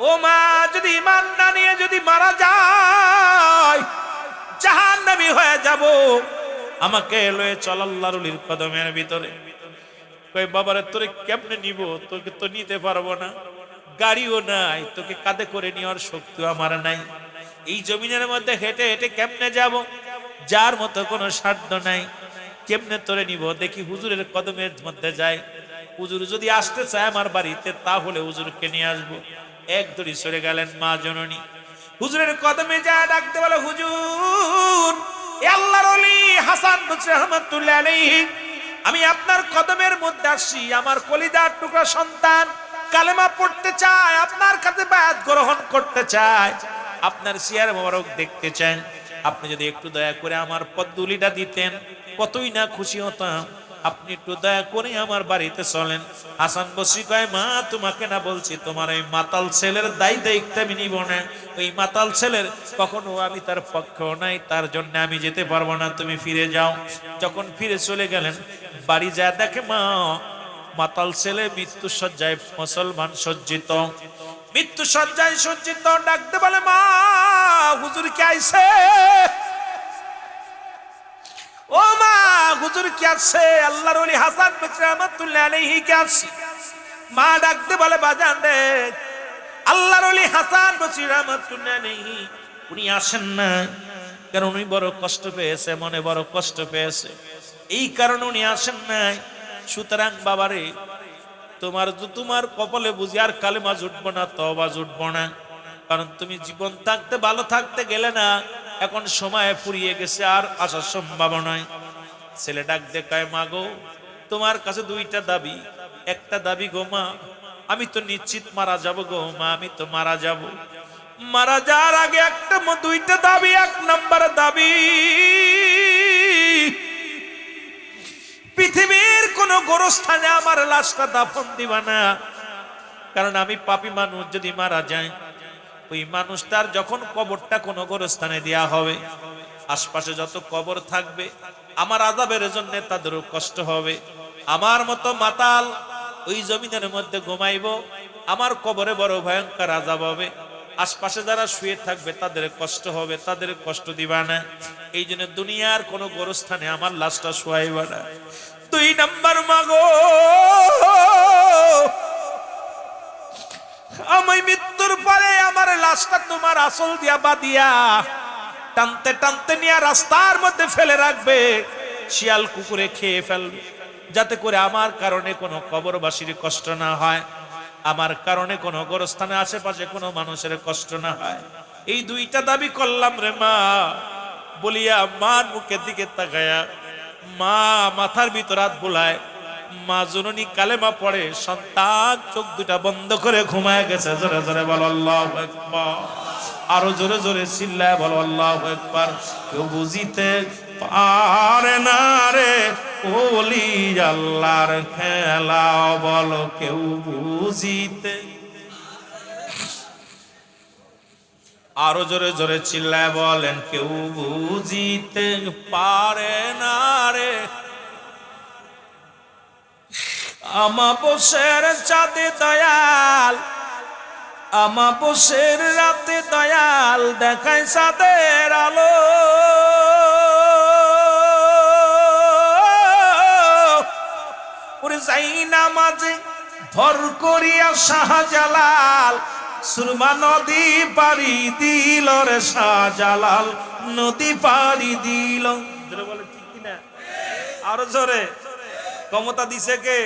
ও মা যদি ঈমান না নিয়ে যদি মারা যায় জাহান্নামী হয়ে যাব, আমাকে লয়ে চল আল্লাহর ওলির কদমের ভিতরে। কই বাবারে তোরে কেমনে নিব, তোকে তো নিতে পারবো না, গাড়িও নাই, তোকে কাঁধে করে নেওয়ার শক্তিও আমার নাই, এই জমিনের মধ্যে হেঁটে হেঁটে কেমনে যাব, যার মতো কোনো সাধ্য নাই, কেমনে তোরে নিব? দেখি হুজুরের কদমের মধ্যে যাই, হুজুর যদি আসতে চায় আমার বাড়িতে তাহলে হুজুরকে নিয়ে আসবো। এক দড়ি সরে গেলেন মা জননী, হুজুরের কদমে যায়, ডাকতে বলে, হুজুর এ আল্লাহর ওলি হাসান বসরি রহমাতুল্লাহ আলাইহি, আমি আপনার কদমের মধ্যে আসি, আমার কলিজার টুকরা সন্তান কালেমা পড়তে চায়, আপনার কাছে বায়াত গ্রহণ করতে চায়, আপনার সিয়ার মোবারক দেখতে চান। আপনি যদি একটু দয়া করে আমার পদদুলিটা দিতেন কতই না খুশি হতাম। আপনি একটু দয়া করে আমার বাড়িতে চলেন। হাসান বসরি কয়, মা তোমাকে না বলছি তোমার ওই মাতাল ছেলের দায় দায়িত্ব আমি নিব না, ওই মাতাল ছেলের কখনো আমি তার পক্ষেও নাই, তার জন্য আমি যেতে পারবো না, তুমি ফিরে যাও। যখন ফিরে চলে গেলেন বাড়ি যায় দেখে মা মাতাল ছেলে মৃত্যু সজ্জায় মুসলমান সজ্জিত, মৃত্যু সজ্জায় সজ্জিত। ডাকতে বলে, মা হুজুর কে আইছে? ও মা হুজুর কে আছে? আল্লাহর ওলি হাসান বসরি রহমাতুল্লাহ আলাইহি কে আছে? মা ডাকতে বলে, বাজান রে আল্লাহর ওলি হাসান বসরি রাহমাতুল্লাহ আলাইহি উনি আসেন না, কারণ উনি বড় কষ্ট পেয়েছে, মনে বড় কষ্ট পেয়েছে, এই কারণে উনি আসেন নাই। সুতরাং বাবারে, তোমার কপালে বুঝি আর কালেমা জুটবো না, তওবা জুটবো না, কারণ তুমি জীবন থাকতে ভালো থাকতে গেলে না, এখন সময় ফুরিয়ে গেছে, আর আসার সম্ভাবনা নয়। ছেলে ডাক দেখায়, মা গো, তোমার কাছে দুইটা দাবি। একটা দাবি গো মা, আমি তো নিশ্চিত মারা যাব গো মা, আমি তো মারা যাব। মারা যাওয়ার আগে দুইটা দাবি। এক নম্বর দাবি, পৃথিবীর কোন গোরস্থানে আমার লাশটা দাফন দিবা না, কারণ আমি পাপী মানুষ, যদি মারা যায় ওই মানুষটার যখন কবরটা কোন গোরস্থানে দেয়া হবে, আশপাশে যত কবর থাকবে আমার আযাবের জন্য তাদেরও কষ্ট হবে। আমার মতো মাতাল ওই জমিনের মধ্যে ঘুমাইব, আমার কবরে বড় ভয়ঙ্কর আযাব হবে, আশপাশে যারা শুয়ে থাকবে তাদের কষ্ট হবে, তাদের কষ্ট দিবা না, এই জন্য দুনিয়ার কোন গোরস্থানে আমার লাশটা শোয়াইবা না। 2 নাম্বার, মাগো, আমি মৃত্যুর পরে আমার লাশটা তোমার আসল দিয়া বাদিয়া টানতে টানতে নিয়ে রাস্তার মধ্যে ফেলে রাখবে, শিয়াল কুকুরে খেয়ে ফেলবে, যাতে করে আমার কারণে কোনো কবরবাসীর কষ্ট না হয়, আমার কারণে কোনো গোরস্থানে আশেপাশে কোনো মানুষের কষ্ট না হয়। এই দুইটা দাবি করলাম রে মা, বলিয়া মার মুখের দিকে তাকায়া মা মাথার ভিতর হাত বুলায়, মা জননী কালেমা পড়ে, সন্তান চোখ দুটা বন্ধ করে ঘুমায় গেছে। জোরে জোরে বলো আল্লাহু আকবার, আরো জোরে জোরে চিল্লায় বলো আল্লাহু আকবার। কেউ বুঝিতে পারে না রে ওলি আল্লাহর খেলা, বলো কেউ বুঝিতে, আরো জোরে জোরে চিল্লায় বলেন, কেউ বুঝিতে পারে না রে আমাবস্যার চাঁদে দয়াল, আমাবস্যার রাতে দয়াল দেখায় চাঁদের আলো, ওরে যাই নামাজে ভর করিয়া শাহজালাল, সুরমা নদী পাড়ি দিল রে শাহজালাল, নদী পাড়ি দিল। বলে ঠিক কিনা? আরো জোরে। ক্ষমতা দিছে কে?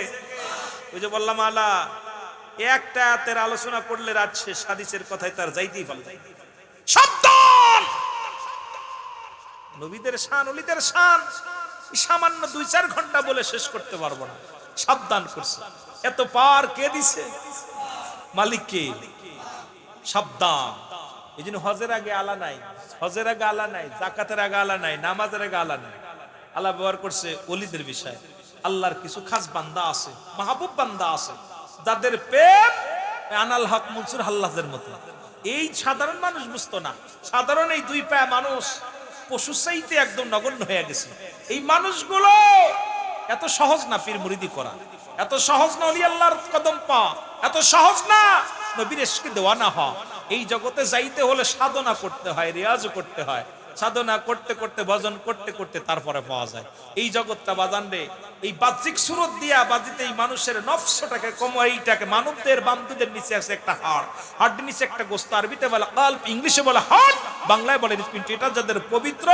ওই যে বললাম আলা, একটা আয়াতের আলোচনা করলে রাত শেষ, হাদিসের কথায় তার যাইতেই পারবে। সাবধান, নবীদের শান, ওলিদের শান সামান্য 2-4 ঘন্টা বলে শেষ করতে পারবো না। সাবধান করছে, এত পার কে দিছে? মালিক কে? সাবধান। এই জন্য হজের আগে আলা নাই, হজের আগে আলা নাই, যাকাতের আগে আলা নাই, নামাজের আগে আলা নাই। আল্লাহ ব্যবহার করছে ওলিদের বিষয়। আল্লাহর কিছু খাস বান্দা আছে, মাহবুব বান্দা আছে, যাদের প্রেম আনাল হক মনসুর হাল্লাজের মতো। এই সাধারণ মানুষ বুঝতো না, সাধারণ এই 2 পায়া মানুষ পশু চাইতে একদম নগণ্য হয়ে গেছে। এই মানুষগুলো এত সহজ না পীর মুরিদি করা, এত সহজ না ওলি আল্লাহর কদম পাওয়া, এত সহজ না নবীর ইশকে দেওয়ানা হওয়া। এই জগতে যাইতে হলে সাধনা করতে হয়, রিয়াজ করতে হয়, সাধনা করতে করতে ভজন করতে করতে তারপরে পাওয়া যায়। এই জগৎটা বাজান রে, এই বাহ্যিক সুরত দিয়া বাজিতে এই মানুষের নফসটাকে কমাইটাকে, মানবদের বামদের নিচে আছে একটা হাড়, হাড়ের নিচে একটা গোস্ত, আরবিতে বলে কালব, ইংলিশে বলে হার্ট, বাংলায় বলে হৃৎপিণ্ড। এটা যাদের পবিত্র,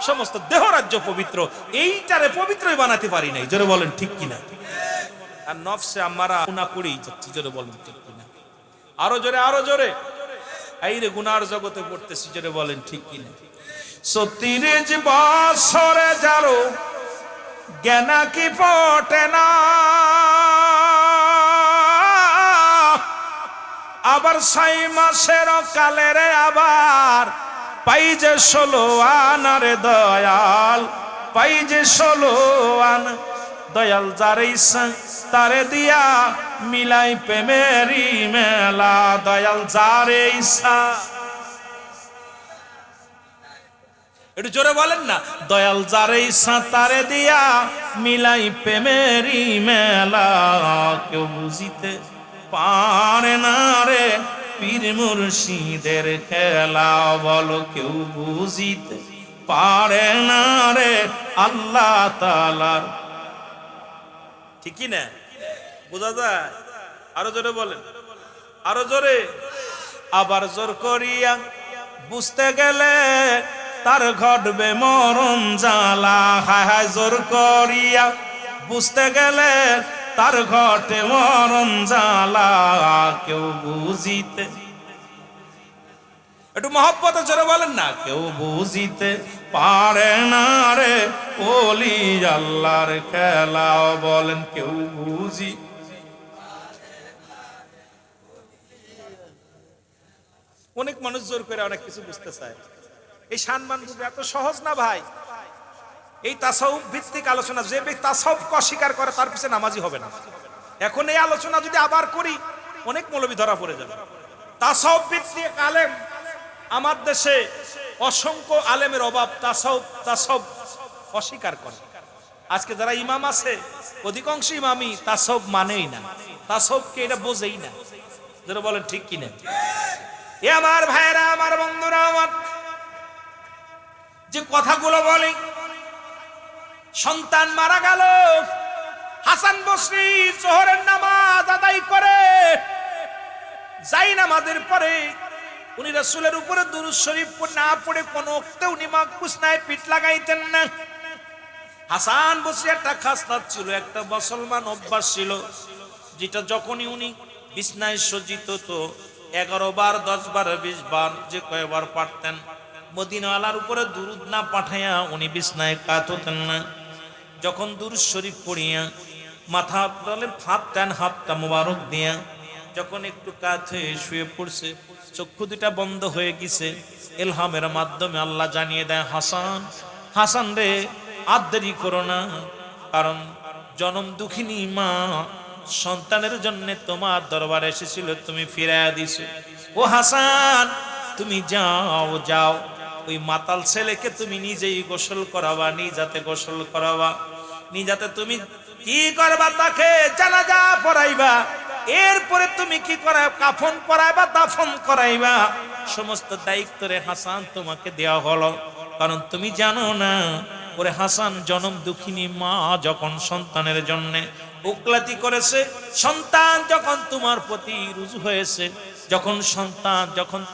সমস্ত দেহ রাজ্য পবিত্র, এইটারে পবিত্রই বানাতে পারি নাই। জোরে বলেন ঠিক কিনা? আর নফসে আমরা গুনাহ করেই যাচ্ছি। জোরে বলেন ঠিক কিনা? আরো জোরে, আরো জোরে। এই রে গুনার জগতে পড়তেছি। জোরে বলেন ঠিক কিনা? 30 বছরে যারো জ্ঞানা কি পটে না, আবার 6 মাসের কালের আবার পাই যে 16 আনারে দয়াল, পাই যে 16 আন। দয়াল যারে ইচ্ছা তারে দিয়া মিলাই প্রেমেরি মেলা, দয়াল যারে ইচ্ছা। একটু জোরে বলেন না, দয়াল যারে ইচ্ছা তারে দিয়া মিলাই প্রেমেরি মেলা। কেউ বুঝিতে পারে না রে পীর মুর্শিদের খেলা, বলো কেউ বুঝিতে পারে না রে আল্লাহ তাআলার। ঠিক কি না? বোঝা যায়? আরো জোরে বলেন, আরো জোরে। আবার জোর করিয়া বুঝতে গেলে তার ঘটবে মরণ জ্বালা। হায় হায় জোর করিয়া বুঝতে গেলে তার ঘটে মরণ জ্বালা। কেউ বুঝিতে, একটু মহব্বতে জোরে বলেন না, কেউ বুঝিতে পারে না রে ওলি আল্লাহর খেলা। বলেন কেউ বুঝি। অনেক মানুষ জোর করে অনেক কিছু বুঝতে চায়। এই সম্মান বুঝবে এত সহজ না ভাই। এই তাসাউফ ভিত্তিক আলোচনা, যে ব্যক্তি তাসাউফকে অস্বীকার করে তার পিছনে নামাজি হবে না। এখন এই আলোচনা যদি আবার করি অনেক মৌলবী ধরা পড়ে যাবে। তাসাউফ ভিত্তিক আলেম আমার দেশে অসংখ্য আলেমের অভাব। তাসাউফ অস্বীকার করে। আজকে যারা ইমাম আছে অধিকাংশ ইমামই তাসাউফ মানেই না, তাসাউফকে এটা বোঝেই না। যারা বলেন ঠিক কিনা? এ আমার ভাইরা, আমার বন্ধুরা, আমার যে কথাগুলো বলে, সন্তান মারা গেল, হাসান বসরি জোহরের নামাজ আদায় করে যাই নামাজের পরে উনি রাসূলের উপরে দুরূদ শরীফ না পড়ে কোন ওয়াক্তে উনি মাকবুসনায় পিঠ লাগাইতেন না। হাসান বসরি একটা খাসলাত ছিল, একটা মুসলমান অভ্যাস ছিল, যেটা যখনই উনি বিছনায় সজ্জিত তো 11 বার 10 বার 20 বার যে কয়বার পারতেন, মদিনাওয়ালার উপরে দুরূদ না পাঠাইয়া উনি বিছনায় কাত হতেন না। যখন দুরূদ শরীফ পড়িয়া মাথা তলে হাতটা মোবারক দিয়া যখন একটু কাত হয়ে শুয়ে পড়ছে, চক্ষু দুটা বন্ধ হয়ে গেছে, ইলহামের মাধ্যমে আল্লাহ জানিয়ে দেয়, হাসান রে আর দেরি করো না, কারণ জনম দুঃখিনী মা সন্তানের জন্য তোমার দরবারে এসেছিল, তুমি ফিরাইয়া দিছো। ও হাসান, তুমি যাও, ওই মাতাল ছেলেকে তুমি নিজেই গোসল করাবা, নিজাতে গোসল করাবা, নিজাতে তুমি কি করবা, তাকে জানাজা পড়াইবা, এরপরে তুমি কি করাই, কাফন পরাইবা, দাফন করাইবা, সমস্ত দায়িত্ব রে হাসান তোমাকে দেওয়া হলো। কারণ তুমি জানো না ওরে হাসান, জনম দুঃখিনী মা যখন সন্তানের জন্য উকলাতি করেছে, সন্তান যখন তোমার প্রতি রুজু হয়েছে, যখন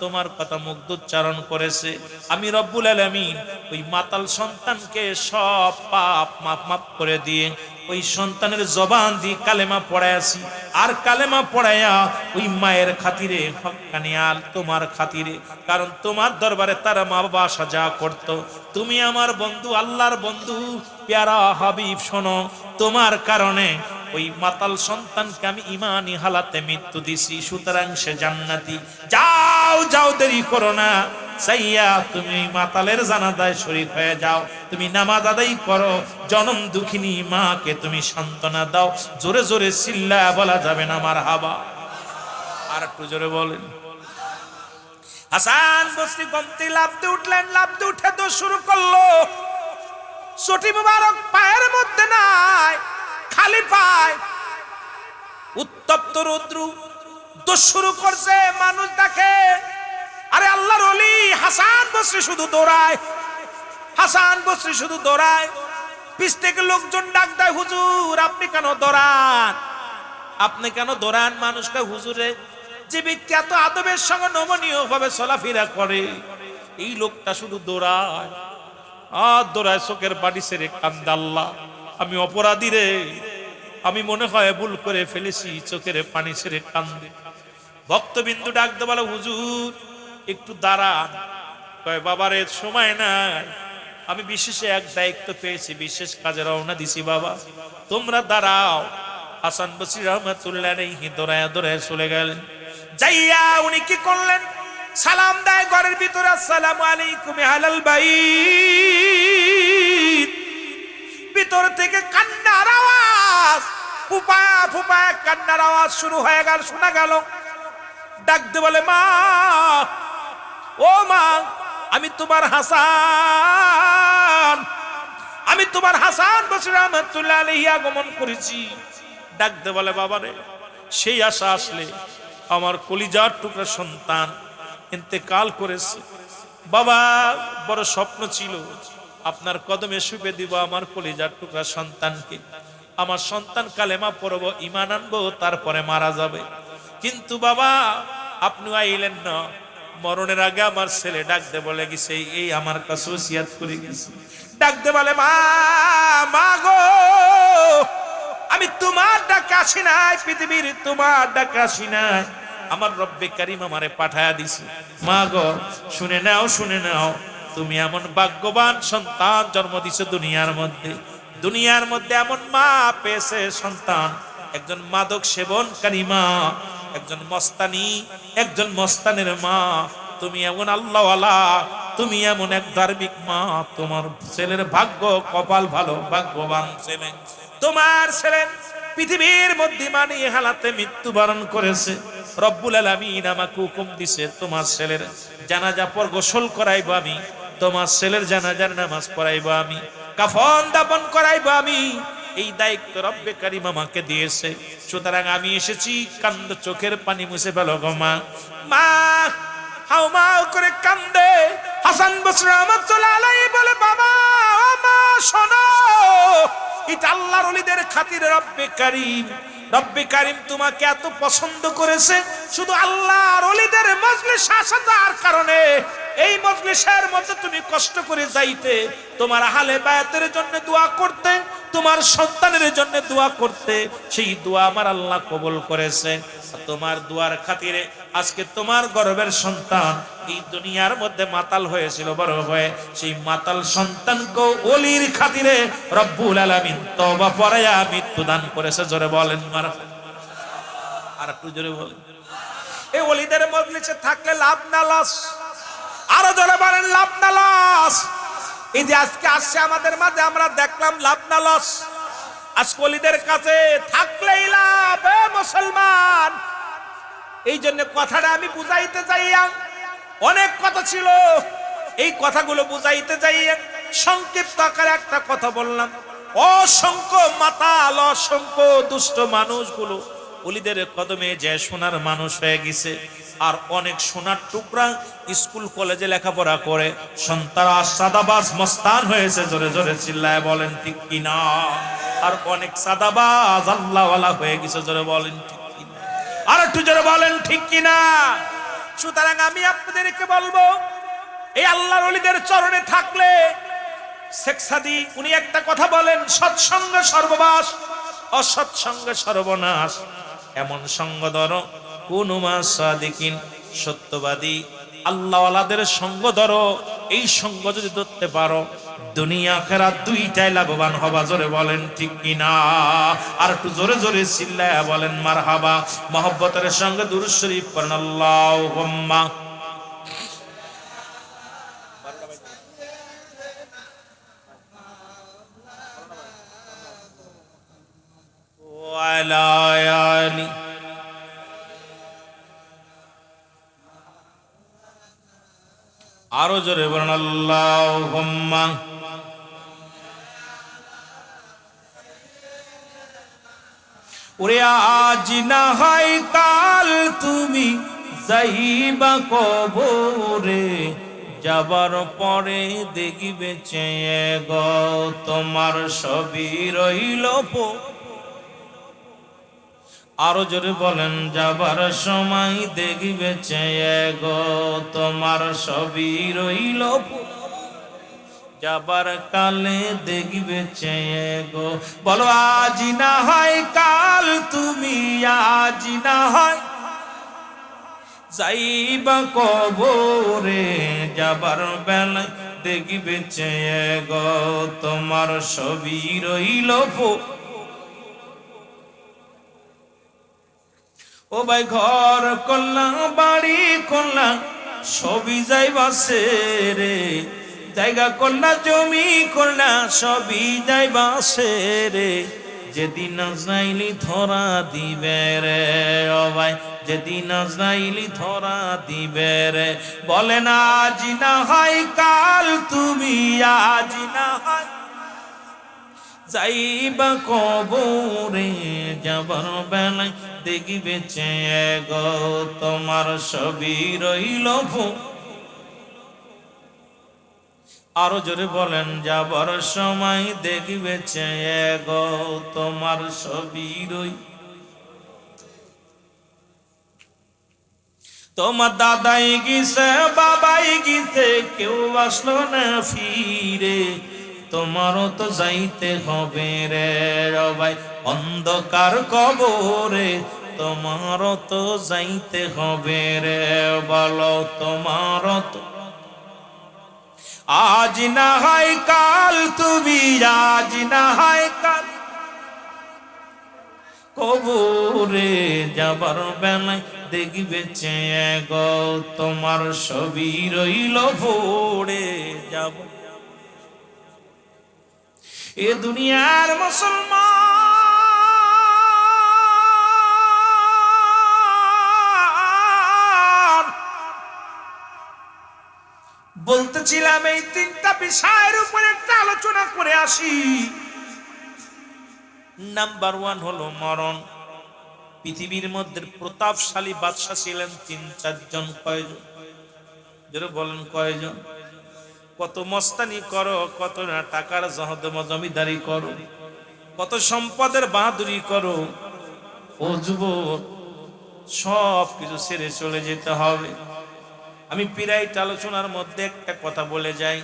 তোমার কথা মুগ্ধোচ্চারণ করেছে, আমি রব্বুল আলামিন ওই মাতাল সন্তানকে সব পাপ মাফ করে দিয়ে ওই সন্তানের জবান দিয়ে কালেমা পড়াইছি। আর কালেমা পড়াইয়া ওই মায়ের খাতিরে, হক্কানিয়াল তোমার খাতিরে, কারণ তোমার দরবারে তার মা বাবা সাজা করত, তুমি আমার বন্ধু, আল্লাহর বন্ধু, প্যারা হাবিব, শোনো, তোমার কারণে ওই মাতাল সন্তানকে আমি ইমানি হালাতে মৃত্যু দিছি, সুতরাং সে জান্নাতি। যাও, দেরি করো না, সাইয়া তুমি মাতালের জানাজায় শরীক হয়ে যাও, তুমি নামাজ আদায় করো, জনম দুঃখিনী মাকে তুমি সান্ত্বনা দাও। জোরে জোরে চিল্লা বলা যাবে না মারহাবা। আর একটু জোরে বলেন। হাসান বসরি গমতি লাফতে উঠলেন, লাফতে উঠে তো শুরু করলো, চটি মুবারক পায়ের মধ্যে নাই, খালি পায়, উত্তপ্ত রৌদ্র দোষ শুরু করছে। মানুষ দেখে, আরে আল্লাহর ওলি হাসান বসরি শুধু দৌড়ায়, হাসান বসরি শুধু দৌড়ায়। পিছ থেকে লোকজন ডাক দেয়, হুজুর আপনি কেন দৌড়ান, আপনি কেন দৌড়ান? মানুষকে, হুজুরে যে ব্যক্তি এত আদবের সঙ্গে নমনীয় ভাবে চলাফেরা করে, এই লোকটা শুধু দৌড়ায় আর দৌড়ায়, চোখের বাড়ি ছেড়ে কান্দে, আল্লাহ আমি অপরাধী রে, আমি মনে হয় ভুল করে ফেলেছি, চোখের পানি ছেড়ে কান্দে। ভক্তবিন্দু ডাকতে বলে, হুজুর একটু দাঁড়ান। কয়, বাবারে সময় নাই, আমি বিশেষ এক দায়িত্ব পেয়েছি, বিশেষ কাজে রওনা দিছি, বাবা তোমরা দাঁড়াও। হাসান বসরি রহমাতুল্লাহ আলাইহি দৌড়ায় চলে গেলেন। যাইয়া উনি কি করলেন, সালাম দেয় ঘরের ভিতরে, আসসালামু আলাইকুম আহলাল বাইত। ভিতর থেকে কান্নার আওয়াজ, ফুপায়া কান্নার আওয়াজ শুরু হয়ে গেল, শোনা গেল। ডাকতে বলে, মা, ও মা, আমি তোমার হাসান বসরি রহমাতুল্লাহ আলাইহি আগমন করেছি। ডাকতে বলে, বাবারে সেই আশা আসলে, আমার কলিজার টুকরা সন্তান ইন্তেকাল করেছে, বাবা বড় স্বপ্ন ছিল আপনার কদমে শুবে দিব আমার কলিজার টুকরা সন্তানকে, আমার সন্তান কালেমা পড়ব, ঈমান আনবো, তারপরে মারা যাবে। কিন্তু বাবা আপনি আইলেন না, মরণের আগে আমার ছেলে ডাকতে বলে গেছে, এই আমার কাছে ওসিয়াত করে গেছে, ডাকতে বলে মা, মা গো, আমি তোমার ডাকে আসি নাই, পৃথিবীর তোমার ডাকে আসি নাই, আমার রব্বে কারিম আমারে পাঠায়া দিছে। মা গো শুনে নাও, শুনে নাও, তুমি এমন ভাগ্যবান সন্তান জন্ম দিছো দুনিয়ার মধ্যে, দুনিয়ার মধ্যে এমন মা পেয়েছে সন্তান, একজন মাদক সেবনকারী মা, একজন মস্তানি, একজন মস্তানের মা, তুমি এমন আল্লাহওয়ালা, তুমি এমন এক ধার্মিক মা, তোমার ছেলের ভাগ্য কপাল ভালো, ভাগ্যবান ছেলে। তোমার ছেলে পৃথিবীর মধ্যে মানি হালাতে মৃত্যুবরণ করেছে, রব্বুল আলামিন আমাকে হুকুম দিছে তোমার ছেলের জানাজা পর গোসল করাইবো আমি, তোমার ছেলের জানাজার নামাজ পড়াইবো আমি, কাফন দাফন করাইবো আমি, এই দায়িত্ব রব্বে কারিম আমাকে দিয়েছে। সুতরাং আমি এসেছি, কান্দ চোখের পানি মুছে ফেলো গো মা। মা হাউমাউ করে কান্দে। হাসান বসরি রাহমাতুল্লাহ আলাইহি বলে, বাবা ও মা শোনো, এটা আল্লাহর ওলিদের খাতিরে রব্বে কারিম, রব্বে কারিম তোমাকে এত পছন্দ করেছে শুধু আল্লাহর ওলিদের মজলিসে আসার কারণে। এই মজলিসের মধ্যে তুমি কষ্ট করে যাইতে, তোমার আহলে বায়াতের জন্য দোয়া করতে, তোমার সন্তানের জন্য দোয়া করতে, সেই দোয়া আমার আল্লাহ কবুল করেছে। তোমার দোয়ার খাতিরে আজকে তোমার গর্ভের সন্তান এই দুনিয়ার মধ্যে মাতাল হয়েছিল, বড় হয়ে সেই মাতাল সন্তানকে ওলির খাতিরে রব্বুল আলামিন তওবা পড়ায়া মৃত্যু দান করেছে। জোরে বলেন মারহাবা। আর একটু জোরে বলেন। এই ওলিদের মজলিসে থাকলে লাভ না লস? আরো জোরে বলেন লাভ না লস? এই যে আজকে আসছে আমাদের মাঝে, আমরা দেখলাম লাভ না লস? আজকে ওলিদের কাছে থাকলেই লাভ মুসলমান। এই জন্য কথাটা আমি বুঝাইতে যাইয়া, অনেক কথা ছিল, এই কথাগুলো বুঝাইতে যাইয়া সংক্ষিপ্ত আকারে একটা কথা বললাম। অসংখ্য মাতাল, অসংখ্য দুষ্ট মানুষগুলো ওলিদের কদমে যে সোনার মানুষ হয়ে গেছে, আর অনেক সোনার টুকরা স্কুল কলেজে লেখাপড়া করে সন্তান সাদাবাজ মস্তান হয়েছে। জোরে জোরে চিল্লায় বলেন ঠিক কিনা? আর অনেক সাদাবাজ আল্লাহওয়ালা হয়ে গেছে। জোরে বলেন ঠিক কিনা? আর একটু জোরে বলেন ঠিক কিনা? সুতরাং আমি আপনাদেরকে বলবো, এই আল্লাহর ওলিদের চরণে থাকলে, শেখ সাদি উনি একটা কথা বলেন, সৎসঙ্গে সর্ববাস, অসৎসঙ্গে সর্বনাশ। এমন সঙ্গ ধরো কোন সাদিকিন, সত্যবাদী আল্লাহওয়ালাদের সঙ্গ ধরো। এই সঙ্গ যদি ধরতে পারো, দুনিয়া আখিরাত দুইটাই লাভবান হবা। জোরে বলেন ঠিক কিনা? আর একটু জোরে জোরে চিল্লায়া বলেন মারহাবা। মহব্বতের সঙ্গে দুরূদ শরীফ পড়েন আল্লাহুম্মা ওয়া আলা আলি। আরো জোরে বলেন আল্লাহুম্মা। ওরে আজ না হয় কাল তুমি যাইবা কবরে, যাবার পরে দেখিবে চেয়ে গো তোমার সবই রইল। আরো জোরে বলেন, যাবার সময় দেখিবে চেয়ে গো তোমার সবই রইল। যাবার কালে দেখিবে চেয়ে গো। বলো আজ না হয় কাল তুমি, আজ না হয় যাইবা কবরে, যাবার বেলায় দেখিবে চেয়ে গো তোমার সবই রইল। ও ভাই ঘর করলাম, বাড়ি করলাম, সবই যাইবা সে রে, জায়গা করলা, জমি করলা, সবই যাইবা সে রে, যেদিন আজরাইলি ধরা দিবে রে। ও ভাই যেদিন আজরাইলি ধরা দিবে রে। বলেন আজ না হয় কাল তুমি, আজ না হয় যাইবা কবরে, যাবার বেলায় দেখিবে চেয়ে গো তোমার সবই রইল। আরো জোরে বলেন, যাবার সময় দেখিবে চেয়ে গো তোমার সবই রইল। তোমার দাদাই গিয়েছে, বাবাই গিয়েছে, কেউ আসলো না ফিরে, তোমারও তো যাইতে হবে রে ভাই অন্ধকার কবরে, তোমারও তো যাইতে হবে রে, বলো তোমারও তো আজ না হয় কাল, তুমি আজ না হয় কাল কবরে যাবার বেলায় দেখবে চেয়ে গো, তোমার ছবি রইল পড়ে যাব। এ দুনিয়ার মুসলমান, বলতেছিলাম এই তিনটা বিষয়ের উপরে একটা আলোচনা করে আসি। নাম্বার 1 হলো মরণ। পৃথিবীর মধ্যে প্রতাপশালী বাদশা ছিলেন 3-4 জন। কয়জন? যারা বলেন কয়জন? কত মস্তানি করো, কত না টাকার জমিদারি করো, কত সম্পদের বাহাদুরি করো, ও যুবক সব কিছু ছেড়ে চলে যেতে হবে। আমি পিরাইট আলোচনার মধ্যে একটা কথা বলে যাই,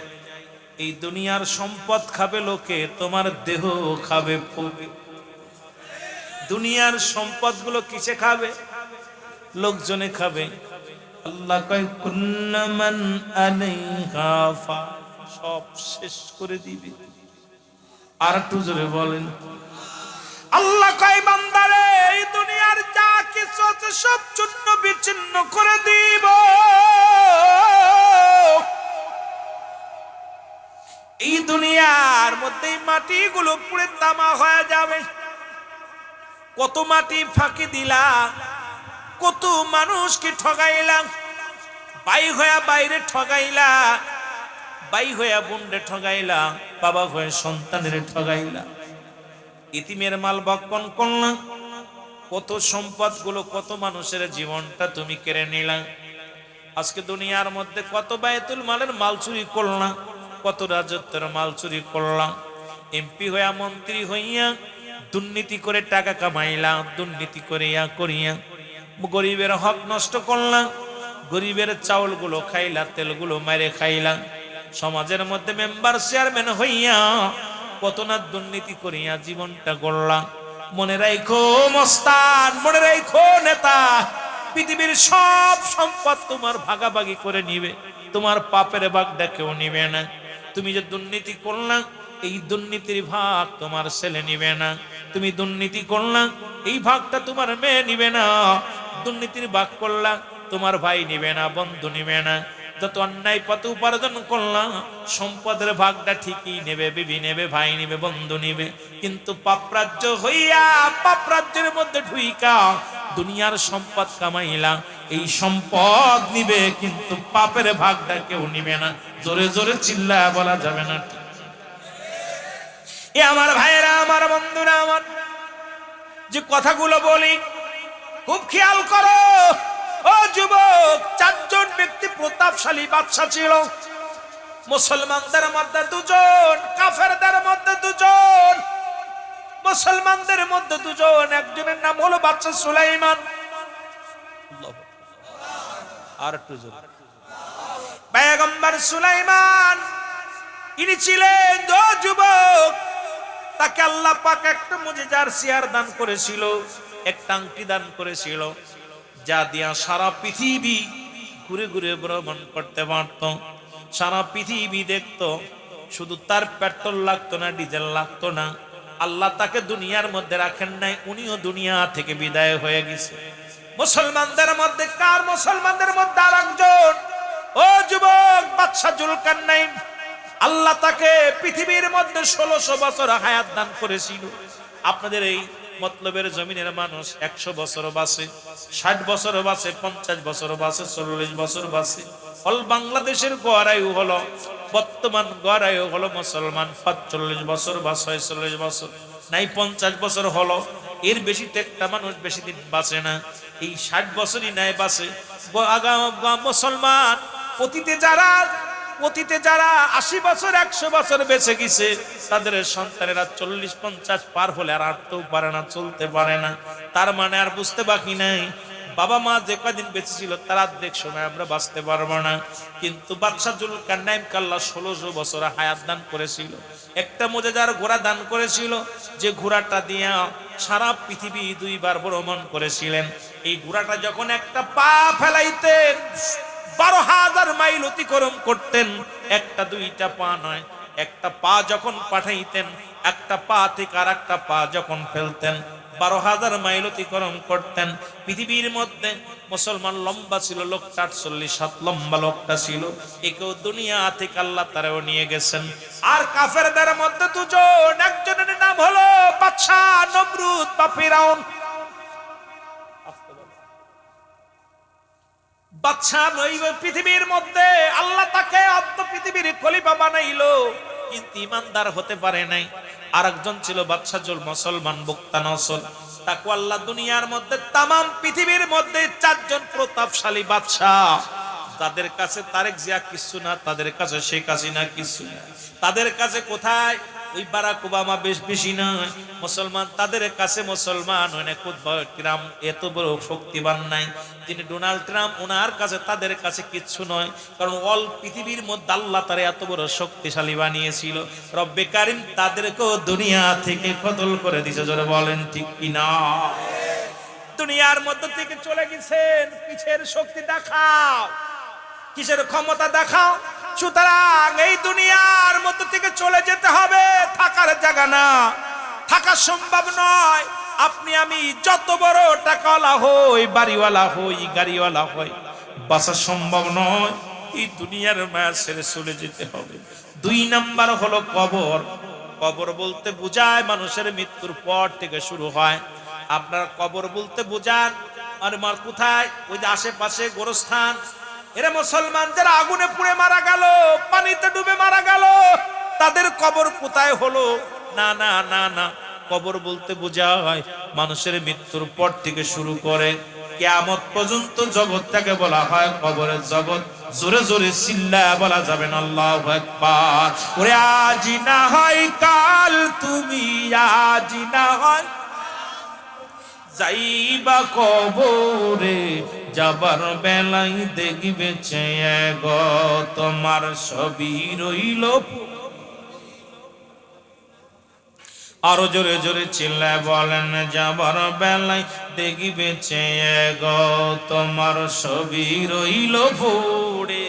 এই দুনিয়ার সম্পদ খাবে লোকে, তোমার দেহ খাবে ফুকে। দুনিয়ার সম্পদগুলো কিসে খাবে? লোকজনে খাবে। আল্লাহ কয় কুল্লুমান আলাইহা ফান, সব শেষ করে দিবে। আর একটু জোরে বলেন। আল্লাহ কয় বান্দারে এই দুনিয়ার যা কিছু আছে সব চূর্ণ বিচ্ছিন্ন করে দিব। এই দুনিয়ার মধ্যে মাটিগুলো পুড়ে তামা হয়ে যাবে। কত মাটি ফাঁকি দিলা, কত মানুষকে ঠগাইলা, ভাই হয়ে বাইরে ঠগাইলা, ভাই হয়ে বোনরে ঠগাইলা, বাবা হয়ে সন্তানের ঠগাইলা, ইতিমের মাল বক্ষণ করলা, কত সম্পদ গুলো, কত মানুষের জীবনটা তুমি কেড়ে নিলা। আজকে দুনিয়ার মধ্যে কত বায়তুল মালের মাল চুরি করলা, কত রাজত্বের মাল চুরি করলা, এমপি হইয়া মন্ত্রী হইয়া দুর্নীতি করে টাকা কামাইলা, দুর্নীতি করিয়া গরিবের হক নষ্ট করলা, গরিবের চাউলগুলো খাইলা, তেলগুলো মারে খাইলা, সমাজের মধ্যে মেম্বার চেয়ারম্যান হইয়া কত না দুর্নীতি করিয়া জীবনটা গড়লা। মনে রাখো মস্তান, মনে রাখো নেতা, পৃথিবীর সব সম্পদ তোমার ভাগাভাগি করে নিবে, তোমার পাপের ভাগটা কেউ নিবে না। তুমি যে দুর্নীতি করলা, এই দুর্নীতির ভাগ তোমার ছেলে নিবে না। তুমি দুর্নীতি করলা, এই ভাগটা তোমার মেয়ে নিবে না। দুর্নীতির ভাগ করলা, তোমার ভাই নিবে না, বন্ধু নিবে না। যত অন্যায় পথে উপার্জন করলাম, সম্পদের ভাগটা ঠিকই নেবে, বিবি নেবে, ভাই নেবে, বন্ধু নেবে। কিন্তু পাপরাজ্য হইয়া পাপরাজ্যের মধ্যে ঢুইকা দুনিয়ার সম্পদ কামাইলা, এই সম্পদ নিবে, কিন্তু পাপের ভাগটা কেউ নিবে না। জোরে জোরে চিল্লায়া বলা যাবে না। এ আমার ভাইয়েরা, আমার বন্ধুরা, আমার যে কথাগুলো বলি খুব খেয়াল করো। ও যুবক, 4 জন ব্যক্তি প্রতাপশালী বাদশা ছিল। মুসলমানদের মধ্যে 2 জন, কাফেরদের মধ্যে 2 জন। মুসলমানদের মধ্যে 2 জন, একজনের নাম হলো বাদশা সুলাইমান। আর একটু জন, পয়গম্বর সুলাইমান, ইনি ছিলেন যুবক। তাকে আল্লাহ পাক একটা মুজিজার সিয়ার দান করেছিল, একটা আংটি দান করেছিল, যা দিয়া সারা পৃথিবী ঘুরে ঘুরে ভ্রমণ করতে পারত, সারা পৃথিবী দেখত। শুধু তার পেট্রোল লাগতো না, ডিজেল লাগতো না। আল্লাহ তাকে দুনিয়ার মধ্যে রাখেন নাই, উনিও দুনিয়া থেকে বিদায় হয়ে গেছে। মুসলমানদের মধ্যে কার? মুসলমানদের মধ্যে আর একজন, ও যুবক, বাদশা জুলকারনাইন। আল্লাহ তাকে পৃথিবীর মধ্যে 1600 বছর হায়াত দান করেছিল। আপনাদের এই মতলবের জমিনের মানুষ 100 বছর বাঁচে, 60 বছর বাঁচে, 50 বছর বাঁচে, 40 বছর বাঁচে। অল বাংলাদেশের গড় আয়ু হলো, বর্তমান গড় আয়ু হলো মুসলমান 45 বছর বা 46 বছর, নাই 50 বছর হলো। এর বেশি তো একটা মানুষ বেশি দিন বাঁচে না। এই 60 বছরই নাই বাঁচে মুসলমান। অতীতে যারা 80 বছর 100 বছর বেঁচে গেছে, তাদের সন্তানেরা 40-50 পার হলে আর হাঁটতেও পারে না, চলতে পারে না। তার মানে আর বুঝতে বাকি নাই, বাবা মা যে কদিন বেঁচে ছিল তার অর্ধেক সময় আমরা বাঁচতে পারবো না, কিন্তু বাদশাহ জুলকারনাইনকে আল্লাহ 1600 বছর হায়াত দান করেছিল। একটা মুজেজার ঘোড়া দান করেছিল, যে ঘোড়াটা দিয়া সারা পৃথিবী 2 বার ভ্রমণ করেছিলেন। এই ঘোড়াটা যখন একটা পা ফেলাইতেন 12,000 মাইল অতিক্রম করতেন। একটা দুইটা পা নয়, একটা পা যখন পাঠাইতেন, একটা পা থেকে আর একটা পা যখন ফেলতেন 12,000 মাইল অতিক্রম করতেন। পৃথিবীর মধ্যে মুসলমান লম্বা ছিল লোকটা 48 লম্বা লোকটা ছিল। একেও দুনিয়া থেকে আল্লাহ তারাও নিয়ে গেছেন। আর কাফেরদের মধ্যে দুজন, একজনের নাম হলো বাদশাহ নমরুদ বা ফিরাউন। বাদশাহ নই পৃথিবীর মধ্যে আল্লাহ তাকে অর্ধ পৃথিবীর খলিফা বানাইলো, কিন্তু ইমানদার হতে পারে নাই। আরেকজন ছিল বাদশাহ জুল মুসলমান বক্তা নসল, তাকে আল্লাহ দুনিয়ার মধ্যে তামাম পৃথিবীর মধ্যে 4 জন প্রতাপশালী বাদশাহ, তাদের কাছে তারেক জিয়া কিছু না, তাদের কাছে শেখ হাসিনা কিছু না, তাদের কাছে কোথায় ওই বারাক ওবামা বেশি নয়, মুসলমান তাদের কাছে মুসলমান অনেক ট্রাম্প এত বড় শক্তিবান নাই, যিনি ডোনাল্ড ট্রাম্প ওনার কাছে তাদের কাছে কিচ্ছু নয়, কারণ অল পৃথিবীর মধ্যে আল্লাহ তারা এত বড় শক্তিশালী বানিয়েছিল। রব্বে কারিম তাদেরকেও দুনিয়া থেকে কতল করে দিয়েছে, জোরে বলেন ঠিক কিনা? দুনিয়ার মধ্যে থেকে চলে গেছেন, কিসের শক্তি দেখাও, কিসের ক্ষমতা দেখাও। সুতরাং এই দুনিয়ার মধ্যে থেকে চলে যেতে হবে, থাকার জায়গা না, থাকা সম্ভব নয়। আপনি আমি যত বড় টাকাওয়ালা হই, বাড়িওয়ালা হই, গাড়িওয়ালা হই, বাঁচা সম্ভব নয়। এই দুনিয়ার মায়া ছেড়ে চলে যেতে হবে। 2 নাম্বার হলো কবর। কবর বলতে বোঝায় মানুষের মৃত্যুর পর থেকে শুরু হয়। আপনার কবর বলতে বোঝান আর মার কোথায়, ওই যে আশেপাশে গোরস্থান, এরা মুসলমান যারা আগুনে পুড়ে মারা গেল, পানিতে ডুবে মারা গেল, তাদের কবর কোথায় হলো? না না না না, কবর বলতে বোঝায় মানুষের মৃত্যুর পর থেকে শুরু করে কিয়ামত পর্যন্ত জগৎটাকে বলা হয় কবরের জগৎ। জোরে জোরে চিল্লায়া বলা যাবে না আল্লাহু আকবার। ওরে আজ না হয় কাল, তুমি আজ না হয় যাইবা কবরে, যাবার বেলায় দেখবে চেয়ে গো তোমার ছবি রইল। আরো জোরে জোরে চিল্লায় বলেন, যাবার বেলায় দেখবে চেয়ে গো তোমার ছবি রইল পড়ে।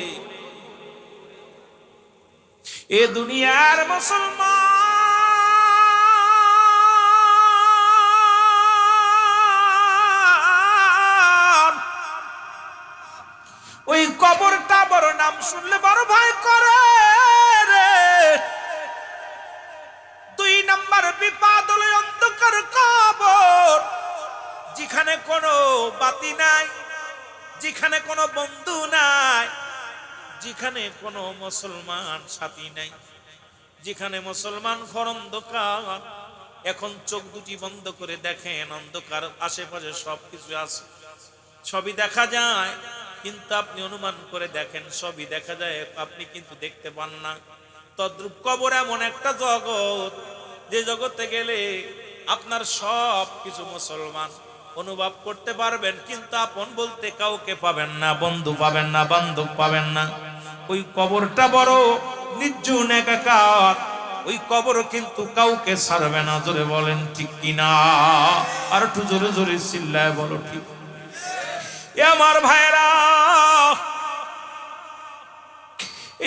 এ দুনিয়ার মুসলমান ওই কবরটা বড় নাম শুনলে বড় ভয় করে রে। 2 নাম্বার বিপদ হলো অন্ধকার কবর, যেখানে কোনো বাতি নাই, যেখানে কোনো বন্ধু নাই, যেখানে কোনো মুসলমান সাথী নাই, যেখানে মুসলমান ঘর অন্ধকার। এখন চোখ দুটি বন্ধ করে দেখেন, অন্ধকার, আশেপাশে সবকিছু আছে, সবই দেখা যায়, কিন্তু আপনি অনুমান করে দেখেন সবই দেখা যায়, আপনি কিন্তু দেখতে পান না। তদ্রূপ কবর এমন একটা জগৎ, যে জগতে গেলে আপনার সব কিছু মুসলমান অনুভব করতে পারবেন, কিন্তু আপন বলতে কাউকে পাবেন না, বন্ধু পাবেন না, বান্ধব পাবেন না। ওই কবরটা বড় নির্জন একাকার, ওই কবর কিন্তু কাউকে ছাড়বে না। জোরে বলেন ঠিক কিনা? আর একটু জোরে জোরে চিল্লায় বলো ঠিক। আমার ভাইরা,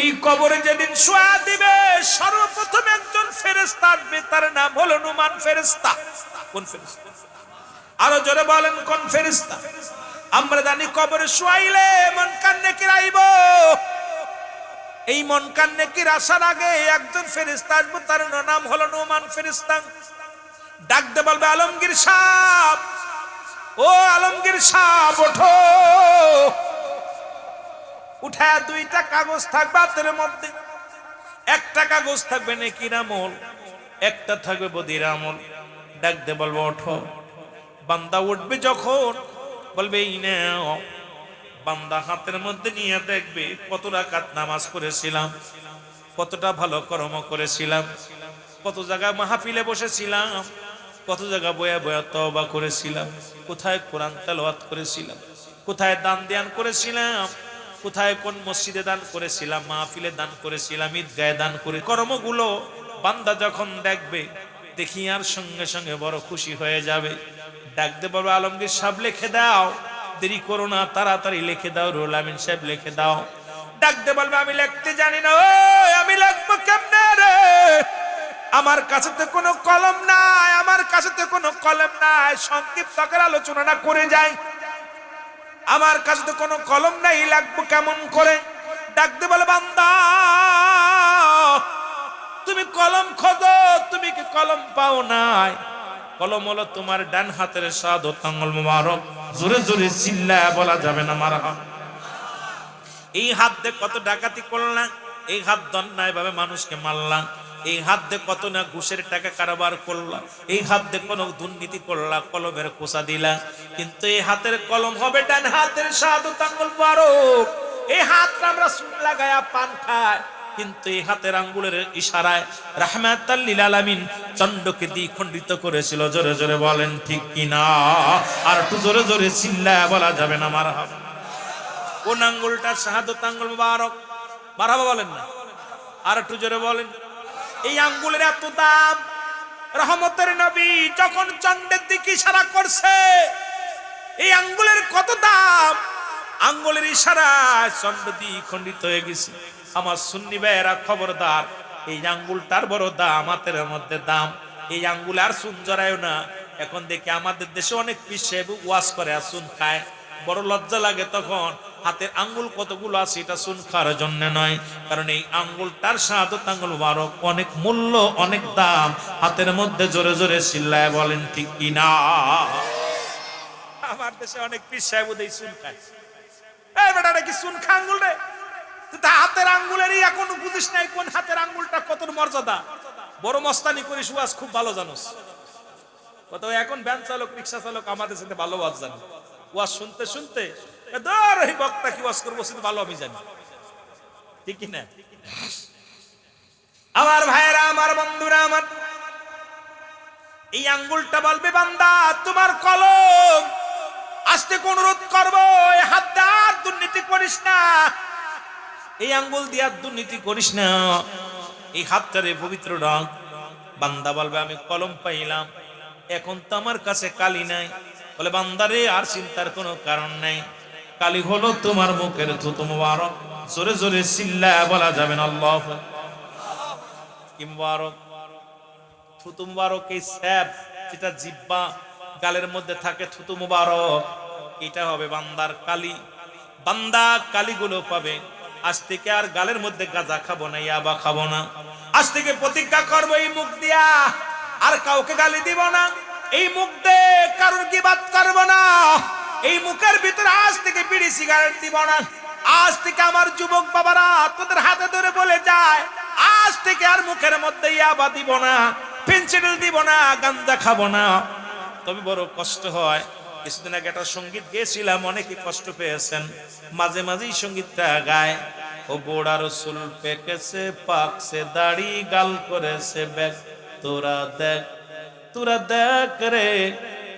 এই কবরে যেদিন শোয়া দিবে, সর্বপ্রথম একজন ফেরেশতা আসবে, তার নাম হলো নুমান ফেরেশতা। কোন ফেরেশতা? আরো জোরে বলেন কোন ফেরেশতা? আমরা জানি কবরে শোয়াইলে মন কান নেকির আইব। এই মন কান নেকির আসার আগে একজন ফেরেশতা আসবে, তার নাম হলো নুমান ফেরেশতা। ডাক দে বলবে, আলমগীর সাহেব, ও আলমগীর সাহেব ওঠো। উঠা 2টা কাগজ থাকবে হাতের মধ্যে, একটা কাগজ থাকবে নেকির আমল, একটা থাকবে বদির আমল। ডাক দে বলবো ওঠো। বান্দা উঠবে যখন, বলবে এই নাও। বান্দা হাতের মধ্যে নিয়ে দেখবে কত রাকাত নামাজ পড়েছিলাম, কতটা ভালো কর্ম করেছিলাম, কত জায়গায় মাহফিলে বসেছিলাম, কত জায়গা বয়া বয়া তওবা করেছিলাম, কোথায় কোরআন তেলাওয়াত করেছিলাম, কোথায় দান ধ্যান করেছিলাম, কোথায় কোন মসজিদে দান করেছিলাম, মাহফিলে দান করেছিলাম, ঈদগাহে দান করে কর্মগুলো বান্দা যখন দেখবে দেখি আর সঙ্গে সঙ্গে বড় খুশি হয়ে যাবে। ডাকতে বলবো আলমগীর সাহেব লিখে দাও, দেরি করো না, তাড়াতাড়ি লিখে দাও, রুহুল আমিন সাহেব লিখে দাও। ডাকতে বলবে আমি লিখতে জানি না, ওই আমি লিখবো কেমনে রে, আমার কাছে তো কোনো কলম নাই, আমার কাছে তো কোনো কলম নাই, সংক্ষিপ্ত আকারে আলোচনা করে যাই, আমার কাছে তো কোনো কলম নাই, লাগবো কেমন করে। ডাকতে বলে বান্দা তুমি কলম খোঁজো, তুমি কি কলম পাও নাই? কলম হলো তোমার ডান হাতের শাহাদাত আঙ্গুল মুবারক, জোরে জোরে চিল্লায়া বলা যাবে না মারহাবা। এই হাত দিয়ে কত ডাকাতি করলাম, এই হাত দন্যায় ভাবে মানুষকে মারলাম, এই হাত দিয়ে কত না ঘুষের টাকা কারবার করলাম, এই হাত দিয়ে কোনো দুর্নীতি করলাম, কলমের কোষা দিলা, কিন্তু এই হাতের কলম হবে ডান হাতের শাহাদাত আঙ্গুল মুবারক। এই হাতটা আমরা সুন লাগায়া পান খাই, কিন্তু এই হাতের আঙ্গুলের ইশারায় রাহমাতাল লিল আলামিন চন্দ্রকে দ্বিখণ্ডিত করেছিল। জোরে জোরে বলেন ঠিক কিনা? আর একটু জোরে জোরে চিল্লায়া বলা যাবে না মারহাবা। কোন আঙ্গুলটা? শাহাদাত আঙ্গুল মুবারক। মারহাবা বলেন না? আর একটু জোরে বলেন। এই আঙ্গুলের এত দাম, রহমতের নবী যখন চন্দ্রের দিকে ইশারা করছে, এই আঙ্গুলের কত দাম, আঙ্গুলের ইশারায় চন্দ্র দ্বিখণ্ডিত হয়ে গেছে। আমার সুন্নি ভাইয়েরা খবরদার, এই আঙ্গুলটার বড় দাম, হাতের মধ্যে দাম। এই আঙ্গুল আর সুন জড়ায় না। এখন দেখি আমাদের দেশে অনেক পীর সাহেব ওয়াজ করে আর সুন খায়, বড় লজ্জা লাগে তখন। হাতের আঙ্গুল কতগুলো আছে এটা সুন খাওয়ার জন্য নয়, কারণ এই আঙ্গুলটার শাহাদাত আঙ্গুল মুবারক অনেক মূল্য, অনেক দাম। হাতের মধ্যে জোরে জোরে চিল্লায় বলেন ঠিক কিনা? আমার দেশে অনেক পীর সাহেব ওদের সুন খায়। এই বেটাটা কি সুন খা আঙ্গুল রে? হাতের আঙ্গুলেরই এখন বুঝিস নাই কোন হাতের আঙ্গুলটা কত মর্যাদা। বড় মস্তানি করিস, ওয়াজ খুব ভালো জানোস। কত এখন ভ্যান চালক, রিক্সা চালক আমাদের সাথে ভালো ওয়াজ জানে। ওয়াজ শুনতে শুনতে এই বক্তা কি ওয়াজ করবো সেটা ভালো আমি জানি, ঠিক না? আমার ভাইয়েরা, আমার বন্ধুরা, আমার এই আঙ্গুলটা বলবে বান্দা তোমার কলম, আস্তে কোন অনুরোধ করবো, হাত দার দুর্নীতি করিস না, এই আঙ্গুল দিয়া দুর্নীতি করিস না, এই হাতটারে পবিত্র রং। বান্দা বলবে আমি কলম পাইলাম, এখন তো আমার কাছে কালি নাই। বলে বান্দারে আর চিন্তার কোনো কারণ নাই, কালি হলো তোমার মুখের থুতু মুবারক। জোরে জোরে চিল্লায়া বলা যাবে না আল্লাহ কি মুবারক? থুতু মুবারক, এই স্যাপ যেটা জিহ্বা গালের মধ্যে থাকে, থুতু মুবারক, এটা হবে বান্দার কালি। বান্দা কালিগুলো পাবে। আজ থেকে আর গালের মধ্যে গাঁজা খাবো না, ইয়াবা খাবো না। আজ থেকে প্রতিজ্ঞা করবো এই মুখ দিয়া আর কাউকে গালি দিব না, এই মুখ দিয়ে কারোর গীবাত করবো না, এই মুখের ভিতরে আজ থেকে বিড়ি সিগারেট দিব না। আজ থেকে আমার যুবক বাবারা তোদের হাতে ধরে বলে যায়, আজ থেকে আর মুখের মধ্যে ইয়াবা দিব না, পেন্সিল দিব না, গাঁজা খাবো না। তবে বড় কষ্ট হয়। কিছুদিন আগে একটা সঙ্গীত গেয়েছিলাম, অনেকে কষ্ট পেয়েছেন। মাঝে মাঝেই সঙ্গীতটা গায়, ও বোড়ার চুল পেকেছে, পাকছে দাড়ি, গাল করেছে ব্যাগ, তোরা দেখ তোরা দেখ রে,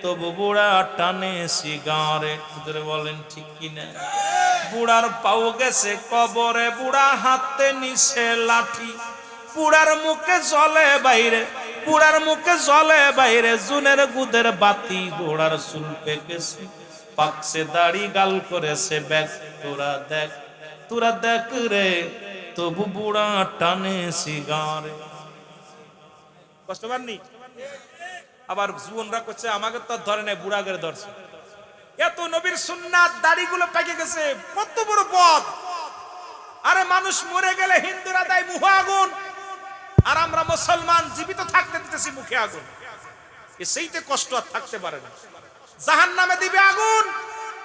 তবু বুড়া টানে সিগারে। তোদের বলেন ঠিক কিনা? বুড়ার পাও গেছে কবরে, বুড়া হাতে নিছে লাঠি, বুড়ার মুখে জলে বাইরে, বুড়ার মুখে জলে বাইরে, জুনের গুদের বাতি, বুড়ার চুল পেকেছে, পাকছে দাড়ি, গাল করেছে ব্যাগ, তোরা দেখ রে, তবু বুড়া টানে সিগারে। কষ্ট পাননি? আবার জীবনরা করছে আমাকে তো ধরে নাই, বুড়া করে ধরছে। এত নবীর সুন্নাত, দাড়িগুলো পেকে গেছে, কত বড় পথ। আরে মানুষ মরে গেলে হিন্দুরা দেয় মুখে আগুন, আর আমরা মুসলমান জীবিত থাকতে দিতেছি মুখে আগুন। সেইতে কষ্ট আর থাকতে পারে না। জাহান্নামে দিবে আগুন,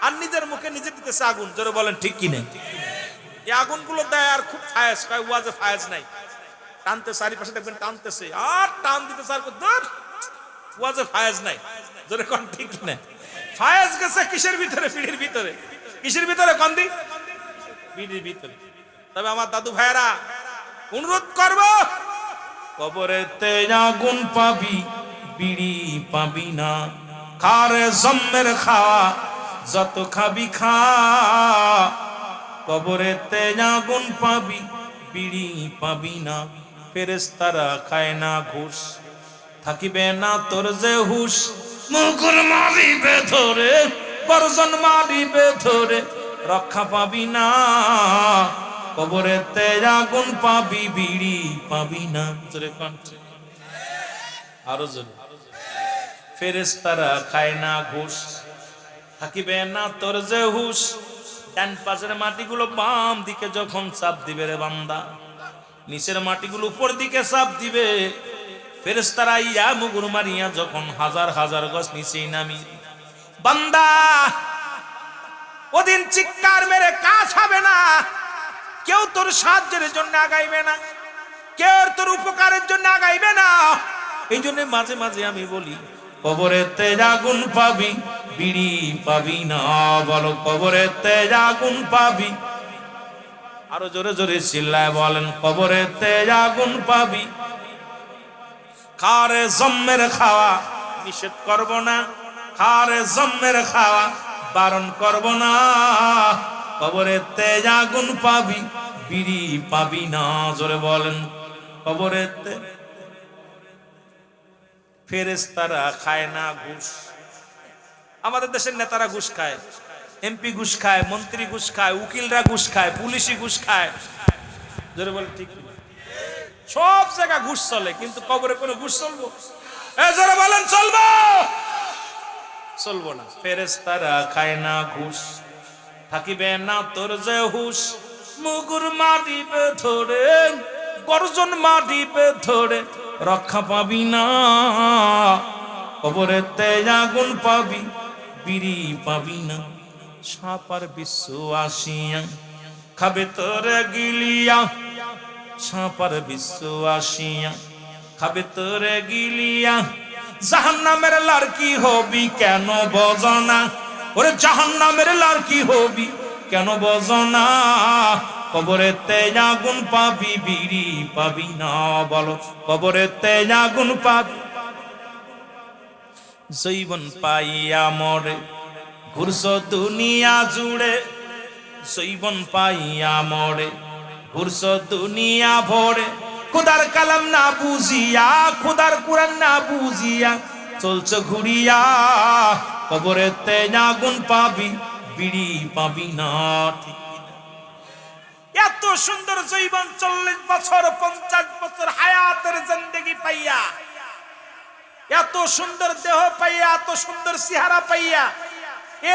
আর নিজের মুখে নিজে দিতেছে আগুন। জোরে বলেন ঠিক কিনা? এই আগুনগুলো দেয় আর খুব ফায়াজ, কয় ওয়াজে ফায়াজ নাই, টানতে চারিপাশে দেখবেন টানতেছে, আর টান দিতে চার ওয়াজে ফায়াজ নাই। জোরে কোন ঠিক কিনা? ফায়াজ গেছে কিসের ভিতরে? পিড়ির ভিতরে। কিসের ভিতরে? কন্দি পিড়ির ভিতরে। তবে আমার দাদু ভাইয়েরা, অনুরোধ করব, কবরেতে আগুন পাবি, বিড়ি পাবি না। খারে জম্মের খাওয়া যত খাবি খা, কবরেতে আগুন পাবি বিড়ি পাবি না। ফেরেশতারা খায় না ঘুষ, থাকিবে না তোর যে হুশ। মুগুর মারিবে ধরে, গর্জন মারিবে ধরে, রক্ষা পাবি না। কবরেতে আগুন পাবি বিড়ি পাবি না। জোরে কণ্ঠে আরো জোরে। ফেরেশতারা খায় না ঘুষ, থাকিবে না তোর যে হুশ। ডান পাশের মাটিগুলো বাম দিকে যখন চাপ দিবে রে বান্দা, নিচের মাটিগুলো উপর দিকে চাপ দিবে। ফেরেশতারা ইয়া মুগুর মারিয়া যখন হাজার হাজার গজ নিচে নামি, বান্দা ওদিন চিৎকার মেরে কাজ হবে না। কেউ তোর সাহায্যের জন্য আগাইবে না, কেউ তোর উপকারের জন্য আগাইবে না। এই জন্য মাঝে মাঝে আমি বলি, কবরেতে আগুন পাবি বিড়ি পাবি না। বলো কবরেতে আগুন পাবি, আরো জোরে জোরে চিল্লায় বলেন, কবরেতে আগুন পাবি। খারে জম্মের খাওয়া নিষেধ করব না, খারে জম্মের খাওয়া বারণ করব না। কবরেতে আগুন পাবি বিড়ি পাবি না। জোরে বলেন কবরেতে। ফেরেশতারা খায় না ঘুষ। আমাদের দেশের নেতারা ঘুষ খায়, এমপি ঘুষ খায়, মন্ত্রী ঘুষ খায়, উকিলরা ঘুষ খায়, পুলিশি ঘুষ খায়। জোরে বলেন ঠিক না? সব জায়গা ঘুষ চলে, কিন্তু কবরে কোনো ঘুষ চলবো? জোরে বলেন চলবো? চলবো না। ফেরেশতারা খায় না ঘুষ, থাকিবে না তোর যে হুশ। মুগুর মারিবে ধরে, গর্জন মারিবে ধরে, রক্ষা পাবি না। কবরেতে আগুন পাবি বিড়ি পাবি না। সাপার বিশ্ব আসিয়া খাবে তোরে গিলিয়া, সাপার বিশ্ব আসিয়া খাবে তোরে গিলিয়া। জাহান্নামের লাড়কি হবি কেন বজনা, ওরে জাহান্নামের লাড়কি হবি কেন বজনা। কবরেতে আগুন পাবি বিড়ি পাবি না। বলো কবরেতে আগুন পাবি। জৈবন পাইয়া মরে ঘুরছ দুনিয়া জুড়ে, জৈবন পাইয়া মরে ঘুরছ দুনিয়া ভরে। খুদার কালাম না বুঝিয়া, খুদার কুরআন না বুঝিয়া চলছ ঘুরিয়া। কবরেতে আগুন পাবি বিড়ি পাবি না। এত সুন্দর জীবন, 40 বছর 50 বছর হায়াতের জিন্দেগি পাইয়া, এত সুন্দর দেহ পাইয়া, এত সুন্দর চেহারা পাইয়া,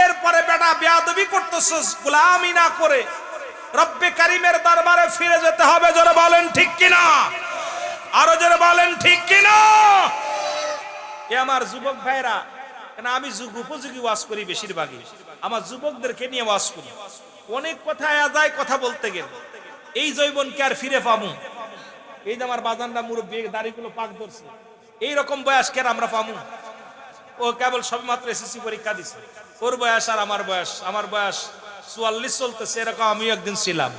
এরপরে বেটা বেয়াদবি করতেছস, গোলামি না করে রব্বে কারিমের দরবারে ফিরে যেতে হবে। জোরে বলেন ঠিক কিনা? আরো জোরে বলেন ঠিক কিনা? এ আমার যুবক ভাইরা, কেন আমি যুগ উপযোগী ওয়াজ করি, বেশিরভাগই আমার যুবকদেরকে নিয়ে ওয়াজ করি। অনেক কথা যায় কথা বলতে গেলে, এই যৌবনকে আর ফিরে পাবো? এই যে আমার বাজানরা মুরব্বী, দাড়িগুলো পাক ধরছে, এইরকম বয়স কে আমরা পাবো? ও কেবল সবেমাত্র এসএসসি পরীক্ষা দিছে, ওর বয়স আর আমার বয়স, আমার বয়স 44 চলতেছে, এরকম আমি একদিন ছিলাম।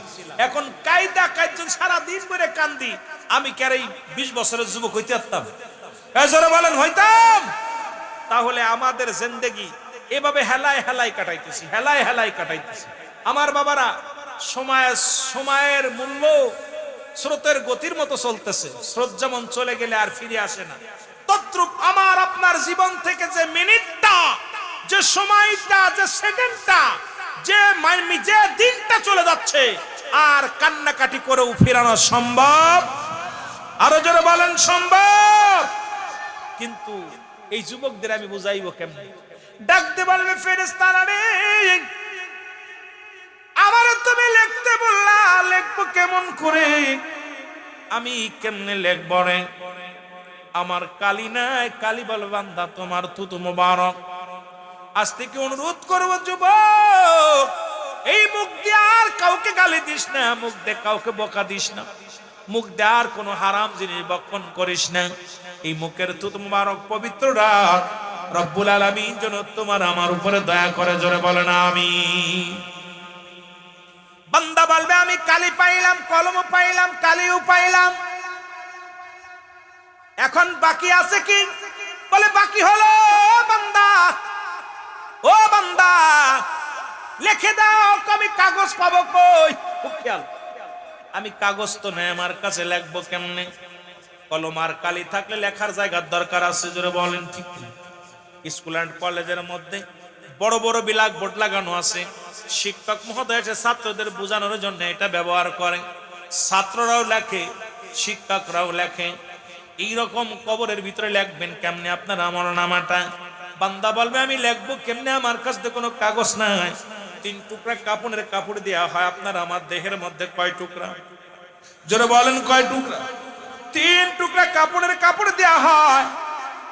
এখন কায়দা কাইজন সারা দিন ধরে কান্দি, আমি কি আর এই 20 বছরের যুবক হইতে পারতাম? জোরে বলেন হইতাম? তাহলে আমাদের জিন্দেগি এভাবে হেলায় হেলায় কাটাইতেছি, হেলায় হেলায় কাটাইতেছি। আমার বাবারা, সময়ের মূল্য স্রোতের গতির মতো চলতেছে। স্রোত যেমন চলে গেলে আর ফিরে আসে না, তদ্রূপ আমার আপনার জীবন থেকে যে মিনিটটা, যে সময়টা, যে সেকেন্ডটা, যে দিনটা চলে যাচ্ছে, আর কান্নাকাটি করেও ফেরানো সম্ভব? আরো জোরে বলেন সম্ভব? কিন্তু এই যুবকদের আমি বুঝাইবো কেমনে? ডাকতে বলবে ফেরেশতারা রে, আমার তুমি লিখতে বললা, লিখবো কেমন করে? আমি কেমনে লিখব রে? আমার কালি নাই, কালি বল বান্দা তোমার থুতু মোবারক। আজ থেকে অনুরোধ করবো যুবক, এই মুখ দিয়ে আর কাউকে গালি দিস না, মুখ দিয়ে কাউকে বকা দিস না, মুখ দিয়ে আর কোনো হারাম জিনিস বক্ষণ করিস না। এই মুখের থুতু মোবারক পবিত্র রাখ। রব্বুল আলামিন যেন তোমার আমার উপরে দয়া করে। জোরে বলেন আমিন। বান্দা বলবে আমি কালি পাইলাম, কলমও পাইলাম, কালিও পাইলাম, এখন বাকি আছে কি? বলে বাকি হলো বান্দা, ও বান্দা লিখে দাও, আমি কাগজ পাবো কই? খুব খেয়াল, আমি কাগজ তো নেই আমার কাছে, লিখবো কেমনে? কলম আর কালি থাকলে লেখার জায়গার দরকার আছে, জোরে বলেন ঠিক কি? স্কুল অ্যান্ড কলেজের মধ্যে বড় বড় ব্ল্যাক বোর্ড লাগানো আছে, শিক্ষক মহোদয় এসে ছাত্রদের বোঝানোর জন্য এটা ব্যবহার করে, ছাত্ররাও লেখে শিক্ষকরাও লেখে। এইরকম কবরের ভিতরে লিখবেন কেমনে আপনার আমল নামাটা? বান্দা বলবে আমি লিখবো কেমনে, আমার কাছে কোনো কাগজ নাই। 3 টুকরা কাপড়ের কাপড় দেওয়া হয় আপনার আমার দেহের মধ্যে, কয় টুকরা? জোরে বলেন কয় টুকরা? 3 টুকরা কাপড়ের কাপড় দেওয়া হয়,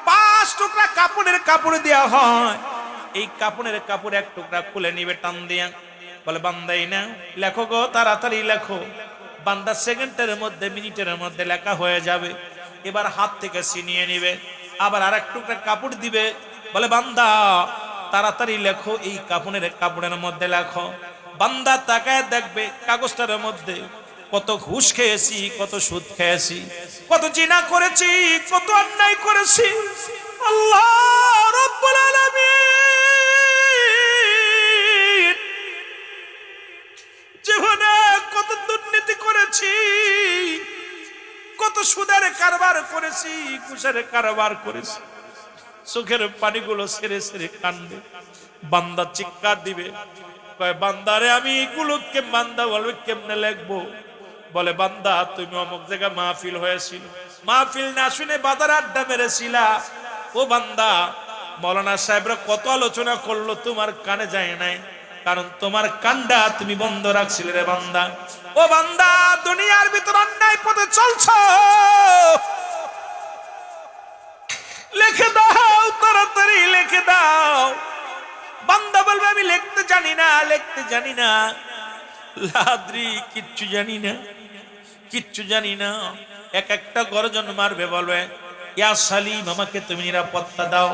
5 টুকরা কাপড়ের কাপড় দেওয়া হয়। এই কাপড়ের কাপড় 1 টুকরা খুলে নিবে টান দিয়া, বলে বান্দাই না লেখো গো, তাড়াতাড়ি লেখো। বান্দা সেকেন্ডের মধ্যে মিনিটের মধ্যে লেখা হয়ে যাবে। এবার হাত থেকে ছিনিয়ে নিবে, আবার আর 1 টুকরা কাপড় দিবে, বলে বান্দা তাড়াতাড়ি লেখো, এই কাপড়ের মধ্যে লেখো। বান্দা তাকায় দেখবে কাগজটার মধ্যে কত ঘুষ খেয়েছি, কত সুদ খেয়েছি, কত জিনা করেছি, কত অন্যায় করেছি। আল্লাহ রাব্বুল আলামিন জীবনে কত দুর্নীতি করেছি, কত সুদের কারবার করেছি, ঘুষের কারবার করেছি। চোখের পানিগুলো ছেড়ে ছেড়ে কান্দে। বান্দা চিৎকার দিবে, কয় বান্দারে আমি এগুলোকে, বান্দা বলবে কেমনে লিখবো? বলে বান্দা তুমি অমুক জায়গায় মাহফিল হয়েছিল, মাহফিল না শুনে বাজার আড্ডা মেরেছিলা। ও বান্দা মৌলানা সাহেবরা কত আলোচনা করলো, তোমার কানে যায় নাই, কারণ তোমার কানটা তুমি বন্ধ রাখছিলে রে বান্দা। ও বান্দা দুনিয়ার ভিতর অন্যায় পথে চলছো, লিখে দাও, তাড়াতাড়ি লিখে দাও। বান্দা বলবে আমি লিখতে জানি না, লিখতে জানি না, লাদ্রি কিচ্ছু জানি না, কিচ্ছু জানি না। একটা গর্জন মারবে, বলবে ইয়া সালিম আমাকে তুমি নিরাপত্তা দাও,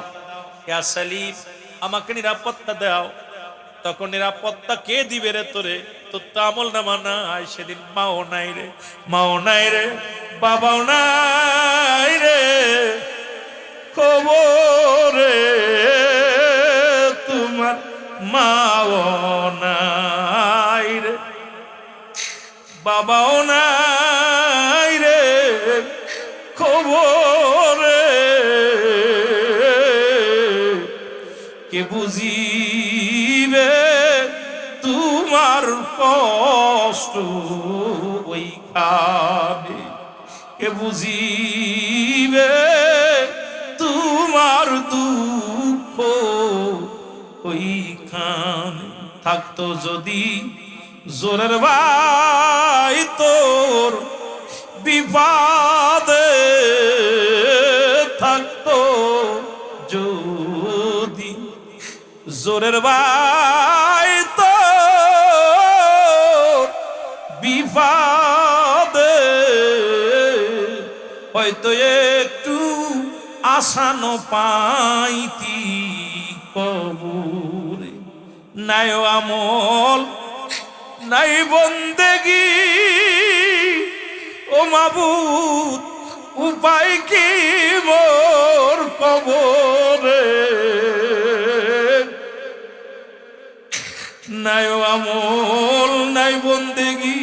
ইয়া সালিম আমাকে নিরাপত্তা দাও। তখন নিরাপত্তা কে দিবে রে তোরে? তোর তো আমল নামা নাই, সেদিন মাও নাই রে, মাও নাই রে, বাবাও নাই রে, খবরে তোমার মাও নাই রে, বাবাও নাই রে, খবরে কে বুঝিবে তোমার কষ্ট ওইখানে, কে বুঝিবে তোমার দুঃখ ওইখানে। থাকতো যদি জোরের ভাই তোর বিবাদে, থাকতো যদি জোরের ভাই তোর বিবাদে, হয়তো একটু আসানো পাইতি কবরে। নাই আমল নাই বন্দেগি, ও মাবুদ উপায় কি মোর কবরে? নাই আমল নাই বন্দেগি,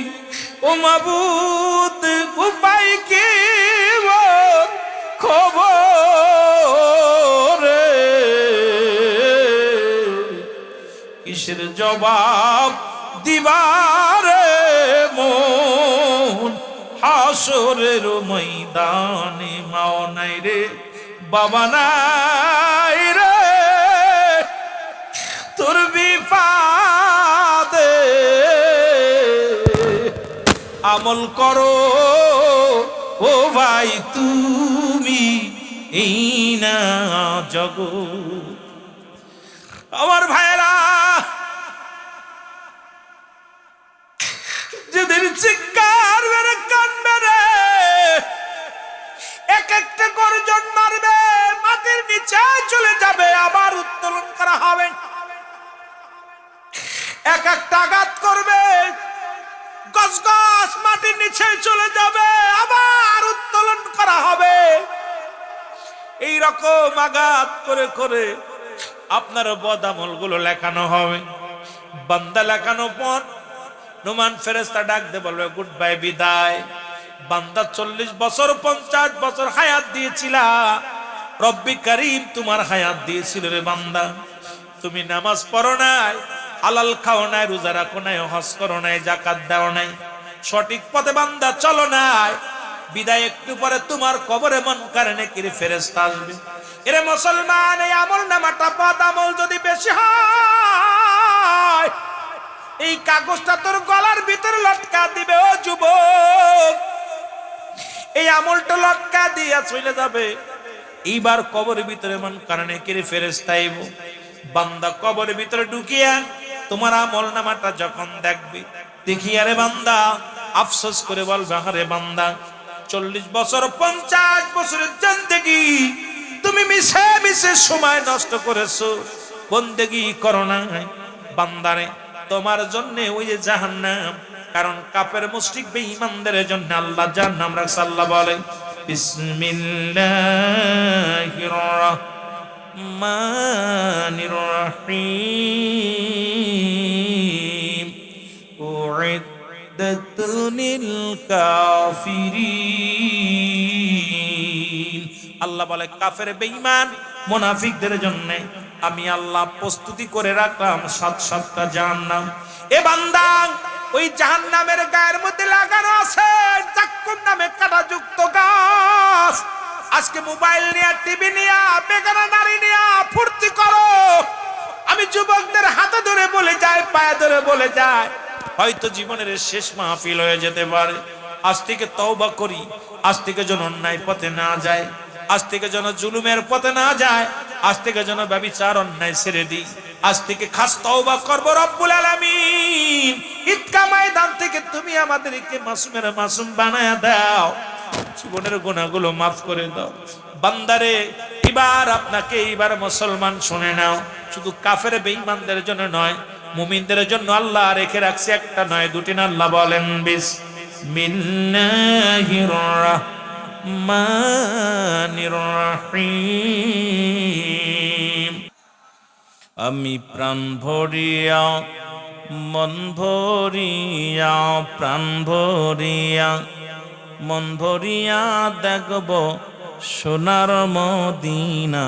ও মাবুদ উপায় কি মোর খবরে? কিসের জবাব দিবারে মন হাসরের ময়দানে? মাও নাই রে, বাবা নাই রে, তোর বিপাদে আমল করো ও ভাই তুমি, এই না জগৎ। আমার ভাইরা যেদিন চিৎকার মেরে কান্দবে রে, এক একটা গর্জন মারবে, মাটির নিচে চলে যাবে, আবার উত্তোলন করা হবে। এক একটা আঘাত করবে, গজ গজ মাটির নিচে চলে যাবে, আবার উত্তোলন করা হবে। এই রকম আঘাত করে করে আপনার বদ আমলগুলো লেখানো হবে। বান্দা লেখানো পর নোমান ফেরেশতা ডাক দে বলবে গুড বাই, বিদায়। বান্দা 40 বছর 50 বছর হায়াত দিয়েছিলা, রব্বি করিম তোমার হায়াত দিয়েছিল রে বান্দা। তুমি নামাজ পড়ো নাই, হালাল খাও নাই, রোজা রাখো নাই, হজ করো নাই, যাকাত দাও নাই, সঠিক পথে বান্দা চলো নাই। বিদায় একটু পরে তোমার কবরে মুনকার নেকির ফেরেশতা আসবে। এরে মুসলমান, এই আমল নামাটা বদ আমল যদি বেশি হয়, এই কাগজটা তোর গলার ভিতরে লটকা দিবে। ও যুবক, এই আমলটা লটকা দিয়া চলে যাবে। এইবার কবরের ভিতরে মুনকার নেকির ফেরেশতা আইব। বান্দা কবরের ভিতরে ঢুকিয়া তোমার আমল নামাটা যখন দেখবে, দেখি আরে বান্দা আফসোস করে বলবে, আরে বান্দা 40 বছর 50 বছরের জিন্দেগি তুমি মিশে মিশে সময় নষ্ট করেছো, বন্দেগি করো নাই। বান্দারে তোমার জন্য ওই যে জাহান্নাম, কারণ কাফের মুশরিক বেঈমানদের জন্য আল্লাহ জাহান্নাম রাখছে। আল্লাহ বলে বিসমিল্লাহির রাহমানির রহিম উইদ্দাতুল কাফিরিন। আল্লাহ বলে কাফের বেঈমান মুনাফিকদের জন্য আমি আল্লাহ প্রস্তুতি করে রাখলাম 7টা জাহান্নাম। এ বান্দা, ওই জাহান্নামের গায়ের মধ্যে লাগানো আছে জাক্কুম নামে কাঁটাযুক্ত গাছ। আজকে মোবাইল নিয়ে, টিভি নিয়ে, বেগানা নারী নিয়ে ফুর্তি করো। আমি যুবকদের হাতে ধরে বলে যাই, পায়ে ধরে বলে যাই, হয়তো জীবনের শেষ মাহফিল হয়ে যেতে পারে। আজ থেকে তওবা করি, আজ থেকে যেন অন্যায় পথে না যায়, আজ থেকে যেন জুলুমের পথে না যায়, আজ থেকে যেন ব্যভিচার অন্যায় ছেড়ে দিই। আজ থেকে খাস তওবা করব রব্বুল আলামিন। ঈদগাহ ময়দান থেকে তুমি আমাদেরকে মাসুমের মাসুম বানায়া দাও, জীবনের গুনাহগুলো মাফ করে দাও। বান্দারে, এবার আপনাকে এইবার মুসলমান শুনে নাও, শুধু কাফের বেঈমানদের জন্য নয়, মুমিনদের জন্য আল্লাহ রেখে রাখছে একটা নয় দুটি না। আল্লাহ বলেন বিসমিল্লাহির রাহমানির রহিম। আমি প্রাণ ভরিয়া, মন ভরিয়া, প্রাণ ভরিয়া, মন ভরিয়া দেখব সোনার মদিনা।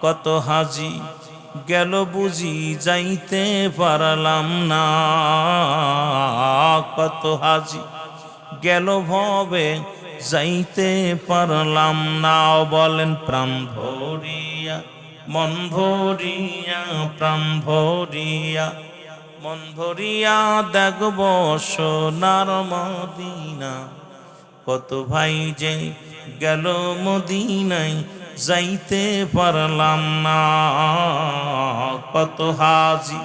কত হাজি গেল বুঝি যাইতে পারলাম না, কত হাজি গেল ভবে যাইতে পারলাম না। বলেন প্রাণ ভরিয়া, মন ভরিয়া, প্রাণ ভরিয়া, মন ভরিয়া দেখব সোনার মদিনা। কত ভাই যে গেল মদিনায় যাইতে পারলাম না, কত হাজি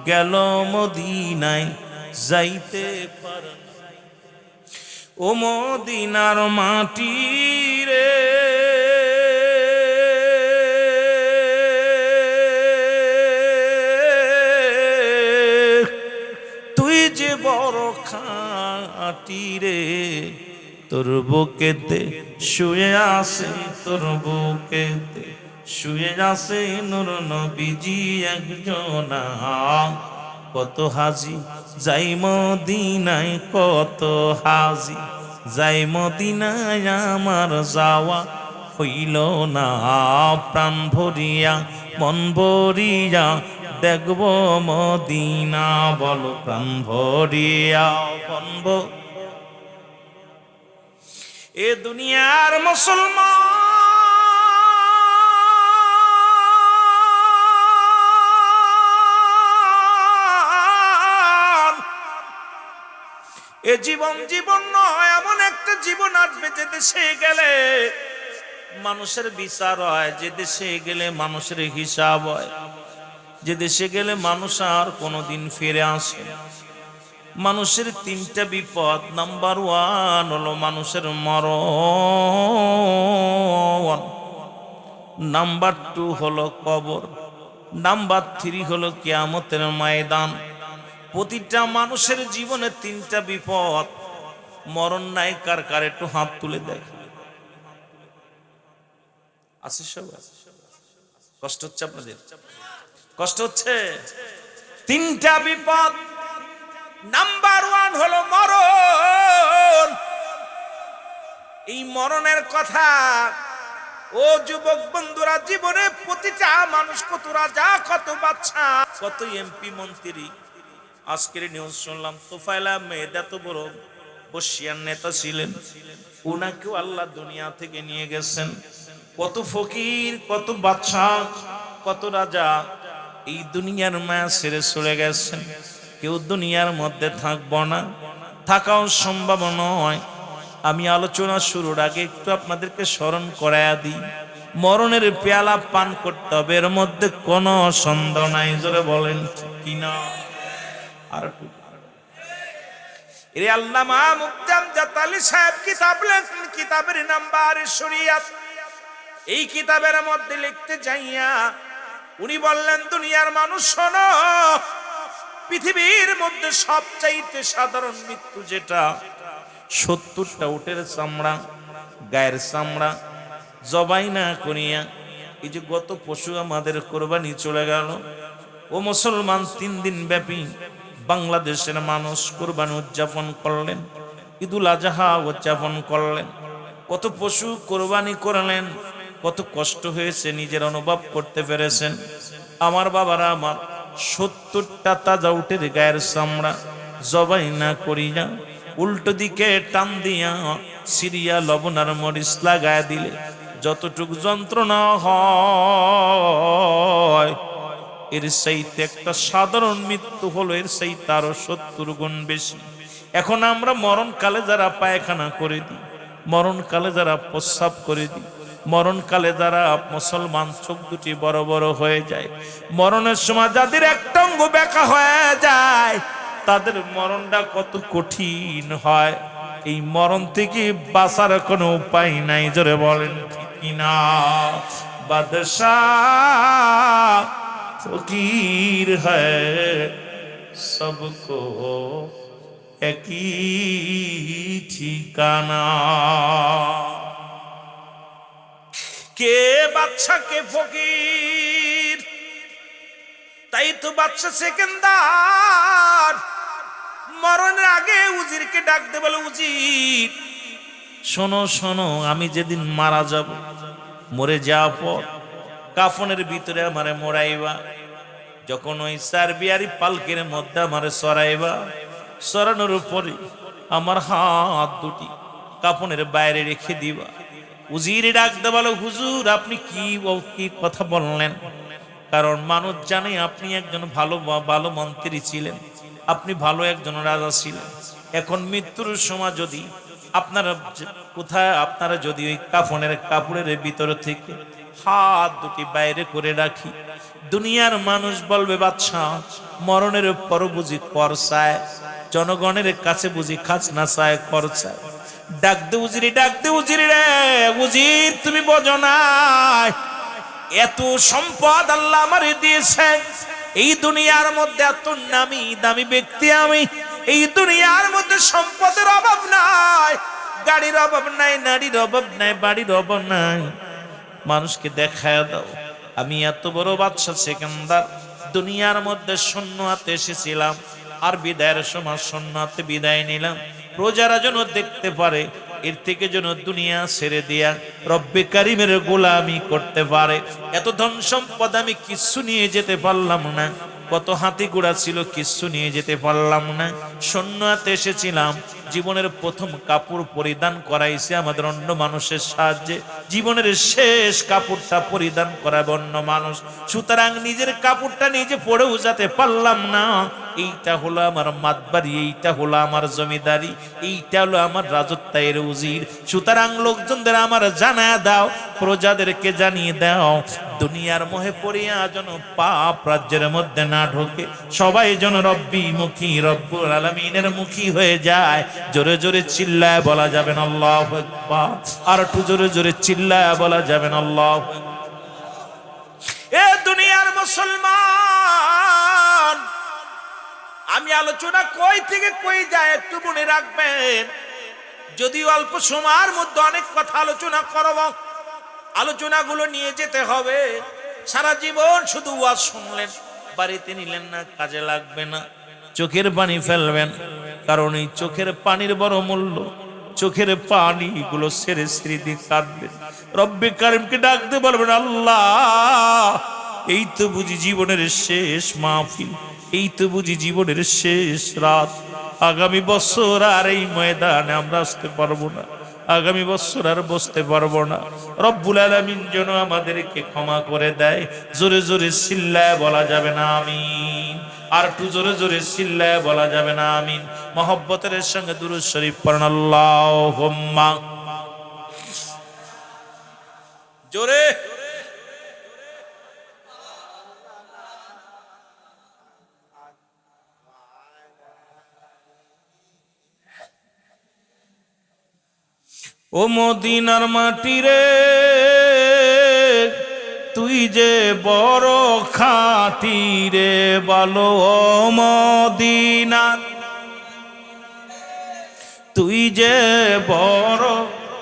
গেল মদিনায় যাইতে পারলাম। ও মদিনার মাটি রে, তুই যে বড় খাঁটি রে, তোর বুকেতে শুয়ে আছে, তোর বুকেতে শুয়ে আছে নূর নবীজি একজনা। কত হাজি যাই মদিনায়, কত হাজি যাই মদিনায়, আমার যাওয়া হইল না। প্রাণ ভরিয়া, মন ভরিয়া দেখব মদিনা। বলো প্রাণ ভরিয়া, মন ভরিয়া। এ দুনিয়ার মুসলমান, এ জীবন জীবন নয়, এমন একটা জীবন আসবে যে দেশে গেলে মানুষের বিচার হয়, যে দেশে গেলে মানুষের হিসাব হয়, যে দেশে গেলে মানুষ আর কোনোদিন ফিরে আসে। মানুষের 3টা বিপদ। নাম্বার 1 হলো মানুষের মরণ, নাম্বার 2 হলো কবর, নাম্বার 3 হলো কিয়ামতের ময়দান। প্রতিটা মানুষের জীবনে 3টা বিপদ। মরণ নাই কার কার একটু হাত তুলে দেখ। আছে সবাই? কষ্ট হচ্ছে আপনাদের? কষ্ট হচ্ছে? তিনটা বিপদ। নাম্বার 1 হলো মরণ। এই মরণের কথা ও যুবক বন্ধুরা, জীবনে প্রতিটা মানুষ, কত রাজা, কত বাদশা, কত এমপি মন্ত্রী। আজকের নিউজ শুনলাম তোফায়েল আহমেদ এত বড় বর্ষিয়ার নেতা ছিলেন, ওনাকেও আল্লাহ দুনিয়া থেকে নিয়ে গেছেন। কত ফকির, কত বাদশা, কত রাজা এই দুনিয়ার মায়া ছেড়ে চলে গেছেন। কেউ দুনিয়ার মধ্যে থাকবো না, থাকাও সম্ভব নয়। আমি আলোচনা শুরুর আগে একটু আপনাদেরকে স্মরণ করায়া দিই, মরণের পেয়ালা পান করতে হবে, এর মধ্যে কোনো সন্দেহ নাই। জোরে বলেন কিনা? আর এর আল্লামা মুকতাম জাতালি সাহেব কিতাব লেখেন, কিতাবের নাম বারে শরিয়াত। এই কিতাবের মধ্যে লিখতে যাইয়া উনি বললেন, দুনিয়ার মানুষ শোনো, পৃথিবীর মধ্যে সবচাইতে সাধারণ মৃত্যু যেটা, 70টা উটের চামড়া, গায়ের চামড়া জবাই না করিয়া, এই যে গত পশু আমাদের কোরবানি চলে গেল, ও মুসলমান 3 দিন ব্যাপী বাংলাদেশের মানুষ কোরবানি উদযাপন করলেন, ঈদুল আজহা উদযাপন করলেন। কত পশু কোরবানি করলেন, কত কষ্ট হয়েছে নিজের অনুভব করতে পেরেছেন। আমার বাবারা আমার, 70টা তাজা উটের গায়ের চামড়া জবাই না করিয়া উল্টো দিকে টান দিয়া সিরিয়া লবণ আর মরিচ লাগায় দিলে যতটুকু যন্ত্রণা হয়, এর চাইতে একটা সাধারণ মৃত্যু হলো এর চাইতে আরো 70 গুণ বেশি। এখন আমরা মরণকালে যারা পায়খানা করে দিই, মরণকালে যারা প্রস্রাব করে দিই, মরণকালে যারা মুসলমান চোখ দুটি বড় বড় হয়ে যায়, মরণের সময় যাদের একটা অঙ্গ বেঁকা হয়ে যায়, তাদের মরণটা কত কঠিন হয়। এই মরণ থেকে বাঁচার কোনো উপায় নাই। জোরে বলেন কিনা? বাদশাহ ফকির হ্যায় সবকো একই ঠিকানা। কে বাদশা কে ফকির? তাই তো বাদশা সেকেন্দার মরণের আগে উজিরকে ডাক দে, বলে উজির শোনো শোনো, আমি যেদিন মারা যাব, মরে যাওয়ার পর কাফনের ভিতরে আমারে মোড়াইবা, যখন ওই সারবিয়ারি পালকের মধ্যে আমারে সরাইবা, সরানোর উপরে আমার হাত দুটি কাফনের বাইরে রেখে দিবা। উজির ডাক দে, বলে হুজুর আপনি কি কথা বললেন? কারণ মানুষ জানে আপনি একজন ভালো মন্ত্রী ছিলেন, আপনি ভালো একজন রাজা ছিলেন। এখন মৃত্যুর সময় যদি আপনারা যদি ওই কাফনের কাপড়ের ভিতর থেকে হাত দুটি বাইরে করে রাখি, দুনিয়ার মানুষ বলবে বাদশাহ মরণের পর বুঝি কর চায়, জনগণের কাছে বুঝি খাজনা চায়, কর চায়। ডাক দে উজিরি, ডাক দে উজিরি রে, উজির তুমি বোঝো না এত সম্পদ আল্লাহ আমারে দিয়েছে, এই দুনিয়ার মধ্যে এত নামি দামি ব্যক্তি আমি, এই দুনিয়ার মধ্যে সম্পদের অভাব নাই, গাড়ির অভাব নাই, নারীর অভাব নাই, বাড়ির অভাব নাই। মানুষকে দেখায় দাও আমি এত বড় বাদশা সেকেন্দার দুনিয়ার মধ্যে শূন্য হাতে এসেছিলাম, আর বিদায়ের সময় শূন্য হাতে বিদায় নিলাম। প্রজারা যেন দেখতে পারে, এর থেকে যেন দুনিয়া ছেড়ে দিয়া রব্বে কারিমের গোলামি করতে পারে। এত ধন সম্পদ আমি কিছু নিয়ে যেতে পারলাম না, কত হাতি ঘোড়া ছিল কিছু নিয়ে যেতে পারলাম না, শূন্য হাতে এসেছিলাম। জীবনের প্রথম কাপড় পরিধান করাইছে আমাদের অন্য মানুষের সাহায্যে, জীবনের শেষ কাপড়টা পরিধান করাবে অন্য মানুষ, সুতরাং নিজের কাপড়টা নিজে পরেও যেতে পারলাম না। এইটা হলো আমার মাতবাড়ি, এইটা হলো আমার জমিদারি, এইটা হলো আমার রাজত্বের উজির। সুতরাং লোকজনদের আমার জানায় দাও, প্রজাদেরকে জানিয়ে দাও, দুনিয়ার মোহে পড়িয়া যেন পাপ রাজ্যের মধ্যে না ঢোকে, সবাই যেন রব্বি মুখী, রব্বুল আলামিনের মুখী হয়ে যায়। জোরে জোরে চিল্লায় বলা যাবেন আল্লাহু আকবার, আর একটু জোরে জোরে চিল্লায় বলা যাবেন আল্লাহু আকবার। এ দুনিয়ার মুসলমান, আমি আলোচনা কই থেকে কই যায় একটু মনে রাখবেন, যদি অল্প সময়ের মধ্যে অনেক কথা আলোচনা করব, আলোচনাগুলো নিয়ে যেতে হবে। সারা জীবন শুধু ওয়াজ শুনলেন, বাড়িতে নিলেন না, কাজে লাগবে না। চোখের পানি ফেলবেন, কারণ এই চোখের পানির বড় মূল্য। চোখের পানিগুলো সেরে সেরে দিয়ে কাঁদবেন, রব্বে কারিমকে ডাকতে বলবেন, আল্লাহ এই তো বুঝি জীবনের শেষ মাহফিল, এই তো বুঝি জীবনের শেষ রাত। আগামী বছর আর এই ময়দানে আমরা আসতে পারবো না, আগামী বছর আর বসতে পারবো না। রব্বুল আলামিন যেন আমাদেরকে ক্ষমা করে দেয়। জোরে জোরে চিল্লায় বলা যাবে না আমিন? আর একটু জোরে জোরে চিল্লায় বলা যাবে না আমিন? মহব্বতের সঙ্গে দুরূদ শরীফ পড়েন, আল্লাহুম্মা জোরে। ও মদিনার মাটি রে, তুই যে বড় খাঁটি রে, বলো ও মদিনা, তুই যে বড়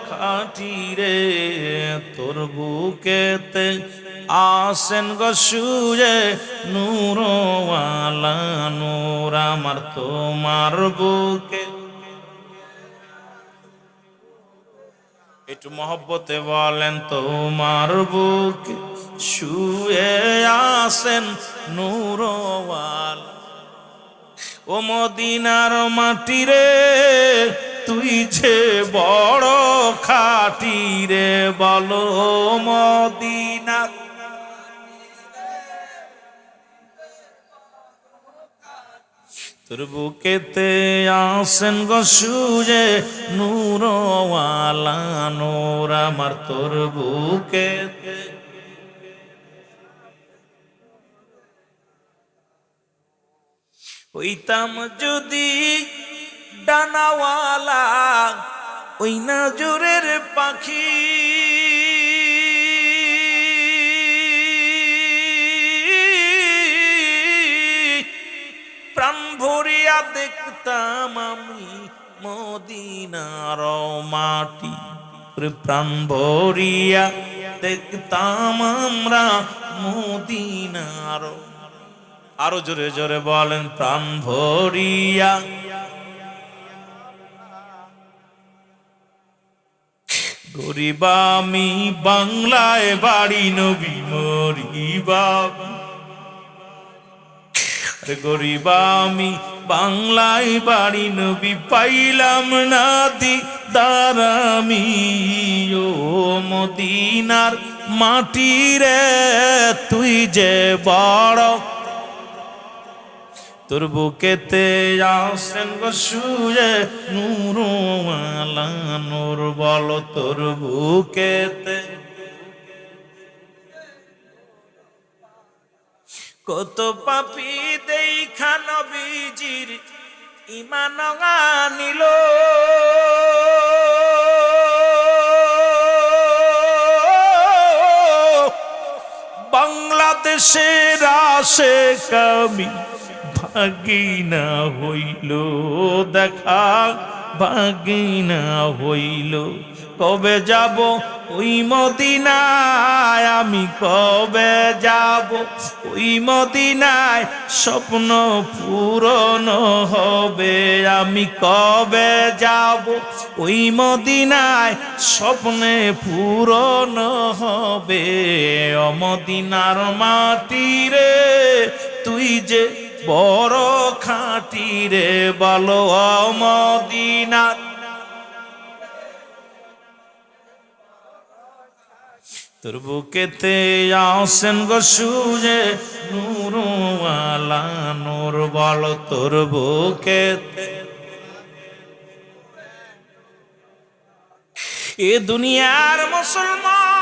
খাঁটি রে, তোর বুকেতে আসেন গো সুরে নূরওয়ালা নূর আমার তোমার বুকে। একটু মহব্বতে বলেন, তোমার বুকে শুয়ে আসেন নূরওয়ালা। ও মদিনার মাটি রে, তুই যে বড় খাঁটি রে, বলো মদিনা, তোর বুকেতে আসেন গো সুরে নূরওয়ালা নূর আমার তোর বুকেতে। হইতাম যদি ডানাওয়ালা, ওই নজরের পাখি, প্রাণ ভরিয়া দেখতাম আমি মদিনার মাটি, প্রাণ ভরিয়া দেখতাম আমরা মদিনার। আরো জোরে জোরে বলেন, প্রাণ ভরিয়া। গরিব আমি বাংলায় বাড়ি, নবী মরিবা। গরিব আমি বাংলায় বাড়ি, নবী পাইলাম না দিদার আমি। ও মদিনার মাটি রে, তুই যে বড়, তোর বুকেতে আসেন গো শুয়ে নূরওয়ালা নূর, বলো তোর বুকেতে। কত পাপী দেখা নবীজির ঈমান আনিল, বাংলাদেশের আশেক আমি ভাগিনা হইল, দেখা ভাগিনা হইল। কবে যাব ওই মদিনায় আমি, কবে যাব ওই মদিনায়, স্বপ্ন পূরণ হবে আমি। কবে যাব ওই মদিনায়, স্বপ্নে পূরণ হবে। ও মদিনার মাটি রে, তুই যে বড় খাঁটি রে, বলো ও মদিনা, তোর বুকেতে আসেন গো শুয়ে নূরওয়ালা নূর, বলো তোর বুকেতে। এ দুনিয়ার মুসলমান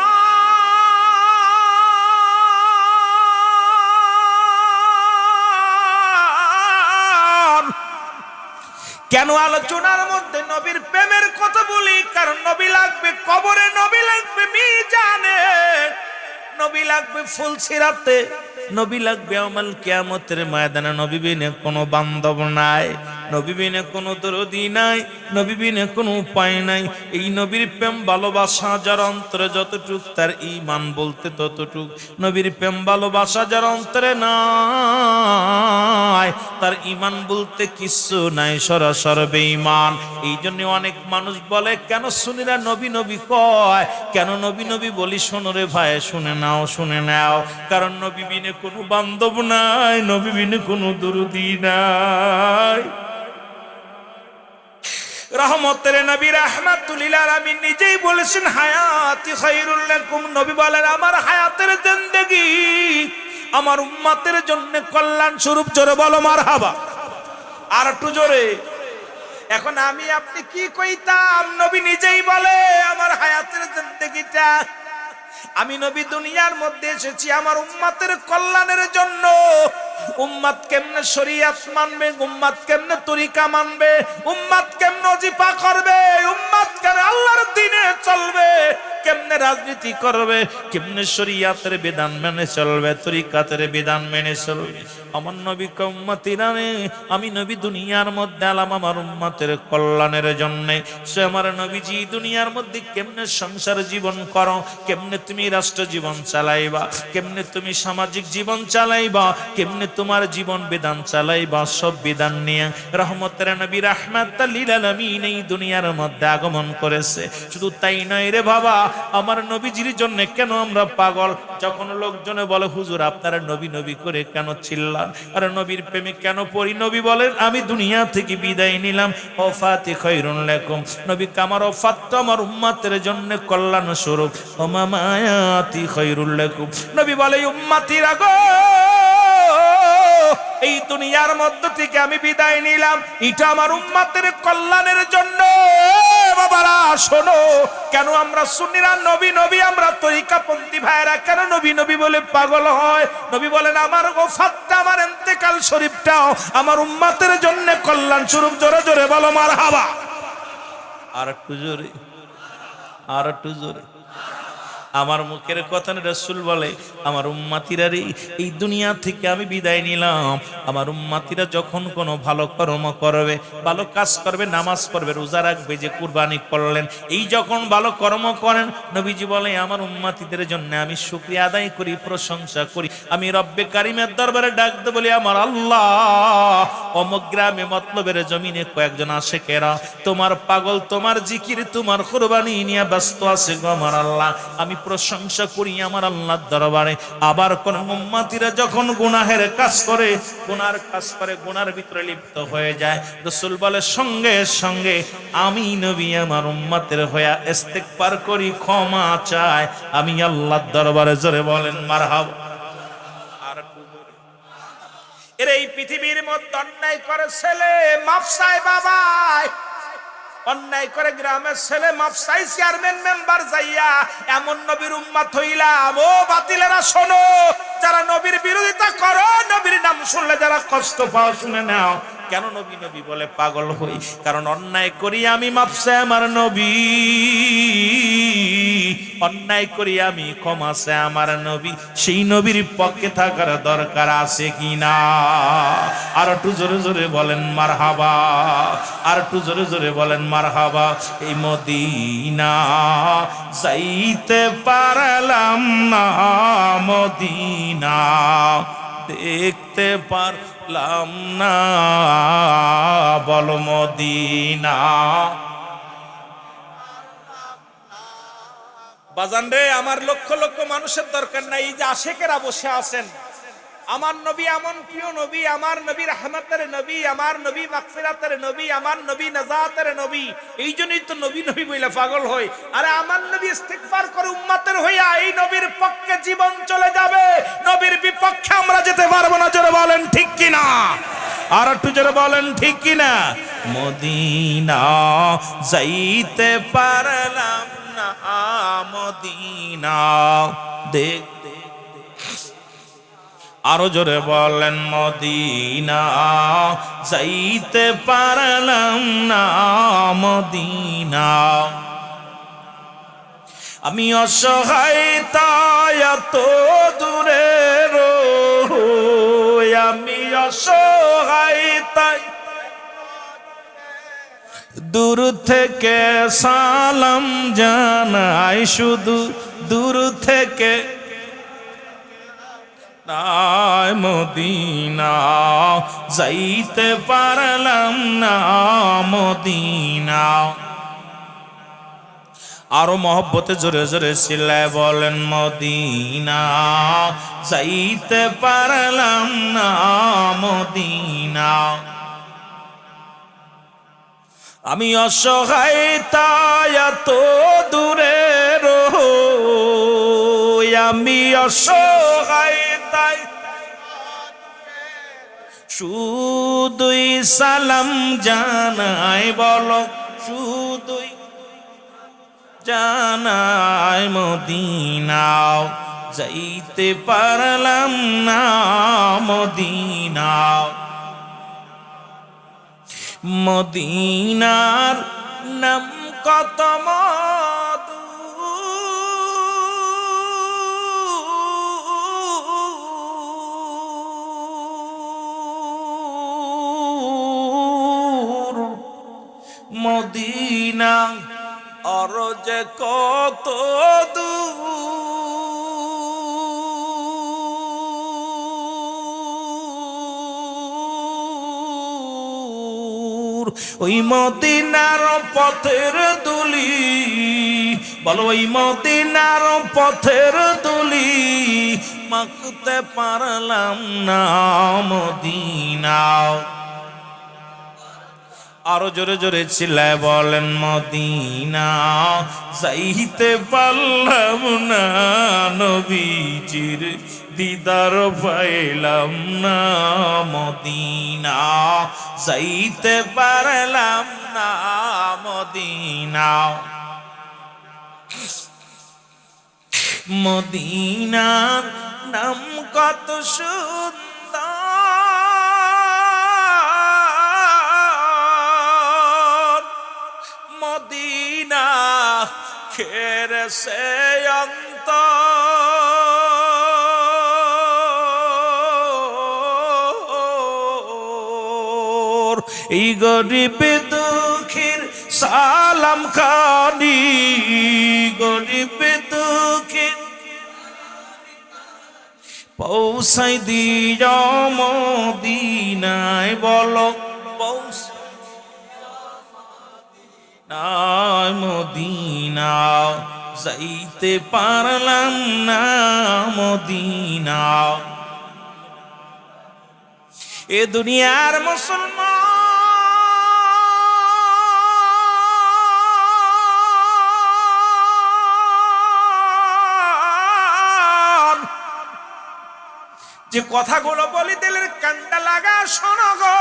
কেন আলোচনার মধ্যে নবীর প্রেমের কথা বলি? কারণ নবী লাগবে কবরে, নবী লাগবে মিজানে, নবী লাগবে ফুলসিরাতে, নবী লাগবে ইয়াউমুল কিয়ামতের ময়দানে। নবী বিনে কোনো বান্ধব নাই। নবী বিনে কোনো দরদি নাই, নবী বিনে কোনো উপায় নাই। এই নবীর প্রেম ভালোবাসা যার অন্তরে যতটুক, তার ঈমান বলতে ততটুক। নবীর প্রেম ভালোবাসা যার অন্তরে নাই, তার ঈমান বলতে কিচ্ছু নাই, সরাসর বেঈমান। এই জন্য অনেক মানুষ বলে, কেন সুন্নিরা নবী নবী কয়, কেন নবী নবী বলি? শোনো রে ভাই, শুনে নাও, শুনে নাও। কারণ নবী বিনে কোনো বান্ধব নাই, নবী বিনে কোনো দরদি নাই। রহমতের নবী রাহমাতুল লিল আলামিন নিজেই বলেছেন, হায়াতি খায়রুল লাকুম। নবী বলেন, আমার হায়াতের জিন্দেগি আমার উম্মতের জন্য কল্যাণ স্বরূপ। জোরে বলো মারহাবা। আর একটু জোরে। এখন আমি আপনি কি কইতাম? নবী নিজেই বলে, আমার হায়াতের জিন্দেগিটা, আমি নবী দুনিয়ার মধ্যে এসেছি আমার উম্মতের কল্যাণের জন্য। উম্মত কেমনে শরীয়ত মানবে, উম্মত কেমনে তরিকা মানবে, উম্মত কেমনে ওজিফা করবে, উম্মত কেমনে আল্লাহর দ্বীনে চলবে, কেমনে রাজনীতি করবে, কেমনে শরীয়তের বিধান মেনে চলবে, তরিকাতের বিধান মেনে চলবে। আমার নবী উম্মতিরা রে, আমি নবী দুনিয়ার মধ্যে এলাম আমার উম্মতের কল্যাণের জন্য। সে আমার নবীজি দুনিয়ার মধ্যে কেমনে সংসার জীবন করো, কেমনে তুমি রাষ্ট্র জীবন চালাইবা, কেমনে তুমি সামাজিক জীবন চালাইবা, কেমনে তোমার জীবন বিধান চালাইবা, সব বিধান নিয়ে রহমতের নবী রাহমাতুল লিল আলামিন এই দুনিয়ার মধ্যে আগমন করেছে। শুধু তাই নয় রে বাবা, আমার নবীজির জন্য কেন আমরা পাগল? যখন লোকজনে বলে, হুজুর আপনারা নবী নবী করে কেন চিল্লান, আর নবীর প্রেমে কেন পড়ি? নবী বলেন, আমি দুনিয়া থেকে বিদায় নিলাম, ওফাতি খায়রুন লাকুম। নবী আমার ওফাত তো আমার উম্মতের জন্য কল্যাণ স্বরূপ। ও মামায়াতি খায়রুল লাকুম। নবী বলে, উম্মতিরা গো, এই দুনিয়ার মধ্য থেকে আমি বিদায় নিলাম, এটা আমার উম্মতের কল্যাণের জন্য। বাবারা শোনো, কেন আমরা সুন্নিরা নবী নবী, আমরা তরিকাপন্থী ভাইরা কেন নবী নবী বলে পাগল হয়? নবী বলেন, আমার ওফাতটা, আমার ইন্তেকাল শরীফটাও আমার উম্মতের জন্য কল্যাণ স্বরূপ। জোরে জোরে বলো মারহাবা। আর একটু জোরে, আর একটু জোরে। আমার মুখের কথা না, রাসূল বলে, আমার উম্মতিরা রে, এই দুনিয়া থেকে আমি বিদায় নিলাম। আমার উম্মতিরা যখন কোনো ভালো কর্ম করবে, ভালো কাজ করবে, নামাজ পড়বে, রোজা রাখবে, যে কুরবানি করলেন, এই যখন ভালো কর্ম করেন, নবীজি বলে, আমার উম্মতিদের জন্য আমি শুকরিয়া আদায় করি, প্রশংসা করি। আমি রব্বে কারিমের দরবারে ডাকতে বলি, আমার আল্লাহ, অমুক গ্রামে মতলবের জমিনে কয়েকজন আশিকেরা তোমার পাগল, তোমার জিকির, তোমার কুরবানি নিয়ে ব্যস্ত আছে গো আমার আল্লাহ। আমি প্রশংসা করি আমার আল্লাহর দরবারে। আবার কোন উম্মতিরা যখন গুনাহের কাজ করে, গুনার কাজ করে, গুনার ভিতরে লিপ্ত হয়ে যায়, রাসূল বলে, সঙ্গে সঙ্গে আমি নবী আমার উম্মতের হয়ে ইস্তিগফার করি, ক্ষমা চাই আমি আল্লাহর দরবারে। জোরে বলেন মারহাবা। আর এর এই পৃথিবীর মধ্যে অন্যায় করে ছেলে মাফ চায় বাবাই, অন্যায় করে গ্রামের ছেলে মাফ চাই চেয়ারম্যান মেম্বার যাইয়া। এমন নবীর উম্মত হইলাম। ও বাতিলেরা শোনো, যারা নবীর বিরোধিতা করো, নবীর নাম শুনলে যারা কষ্ট পাও, শুনে নাও। কেন নবী নবী বলে পাগল হই? কারণ অন্যায় করি আমি, মাফ চাই আমার নবী। অন্যায় করি আমি, ক্ষমা চাই আমার নবী। সেই নবীর পক্ষে থাকার দরকার আছে কিনা? আর একটু জোরে জোরে বলেন মারহাবা। আর একটু জোরে জোরে বলেন মারহাবা। এই মদিনা যাইতে পারলাম না, মদিনা দেখতে পারলাম না, বলো মদিনা। বাজান রে, আমার লক্ষ লক্ষ মানুষের দরকার নাই, এই যে আশেকেরা বসে আছেন। আমার নবী এমন প্রিয় নবী, আমার নবী রহমতের নবী, আমার নবী মাগফিরাতের নবী, আমার নবী নাজাতের নবী। এই জন্যই তো নবী নবী বইলা পাগল হয়। আরে আমার নবী ইস্তিগফার করে উম্মতের হইয়া এই নবীর পক্ষে জীবন চলে যাবে, নবীর বিপক্ষে আমরা যেতে পারবো না। জোরে বলেন ঠিক কিনা? আর একটু জোরে বলেন ঠিক কিনা? মদিনা যাইতে পারলাম না, মদিনা দেখ। আরো জোরে বলেন, মদিনা যাইতে পারলাম না, মদিনা। আমি অসহায় তাই এত দূরে রই, আমি অসহায় তাই দূর থেকে সালাম জানাই, শুধু দূর থেকে নাই মদিনা, যাইতে পারলাম না মদিনা। আরো মহব্বতে জোরে জোরে চিল্লায় বলেন মদিনা, যাইতে পারলাম না মদিনা। আমি অসহায় তাই এত দূরে রই, আমি অসহায় তাই শুধুই সালাম জানাই, বলো শুধুই জানাই মদিনা, যাইতে পারলাম না মদিনা। মদিনার নাম কত মধু, মদিনা আর যে কত দূর, ওই মদিনার পথের দুলি, বলো ওই মদিনার পথের দুলি, মাখতে পারলাম না মদিনা। আরো জোরে জোরে চিল্লায় বলেন মদিনা, যাইতে পারলাম না নবীজির দিদার পাইলাম না মদিনা, যাইতে পারলাম না মদিনা। মদিনার নাম কত সুন্দর, মদিনা খেরে সে অন্তর, এই গরিব দুঃখীর সালাম খানি, গরিব দুঃখীর পৌঁছাই দিয়া মদিনায়, বলো পৌঁছাই মদিনা, যাইতে পারলাম না মদিনা। এ দুনিয়ার মুসলমান যে কথাগুলো বলি দিলের কান্ডা লাগা শোনো গো,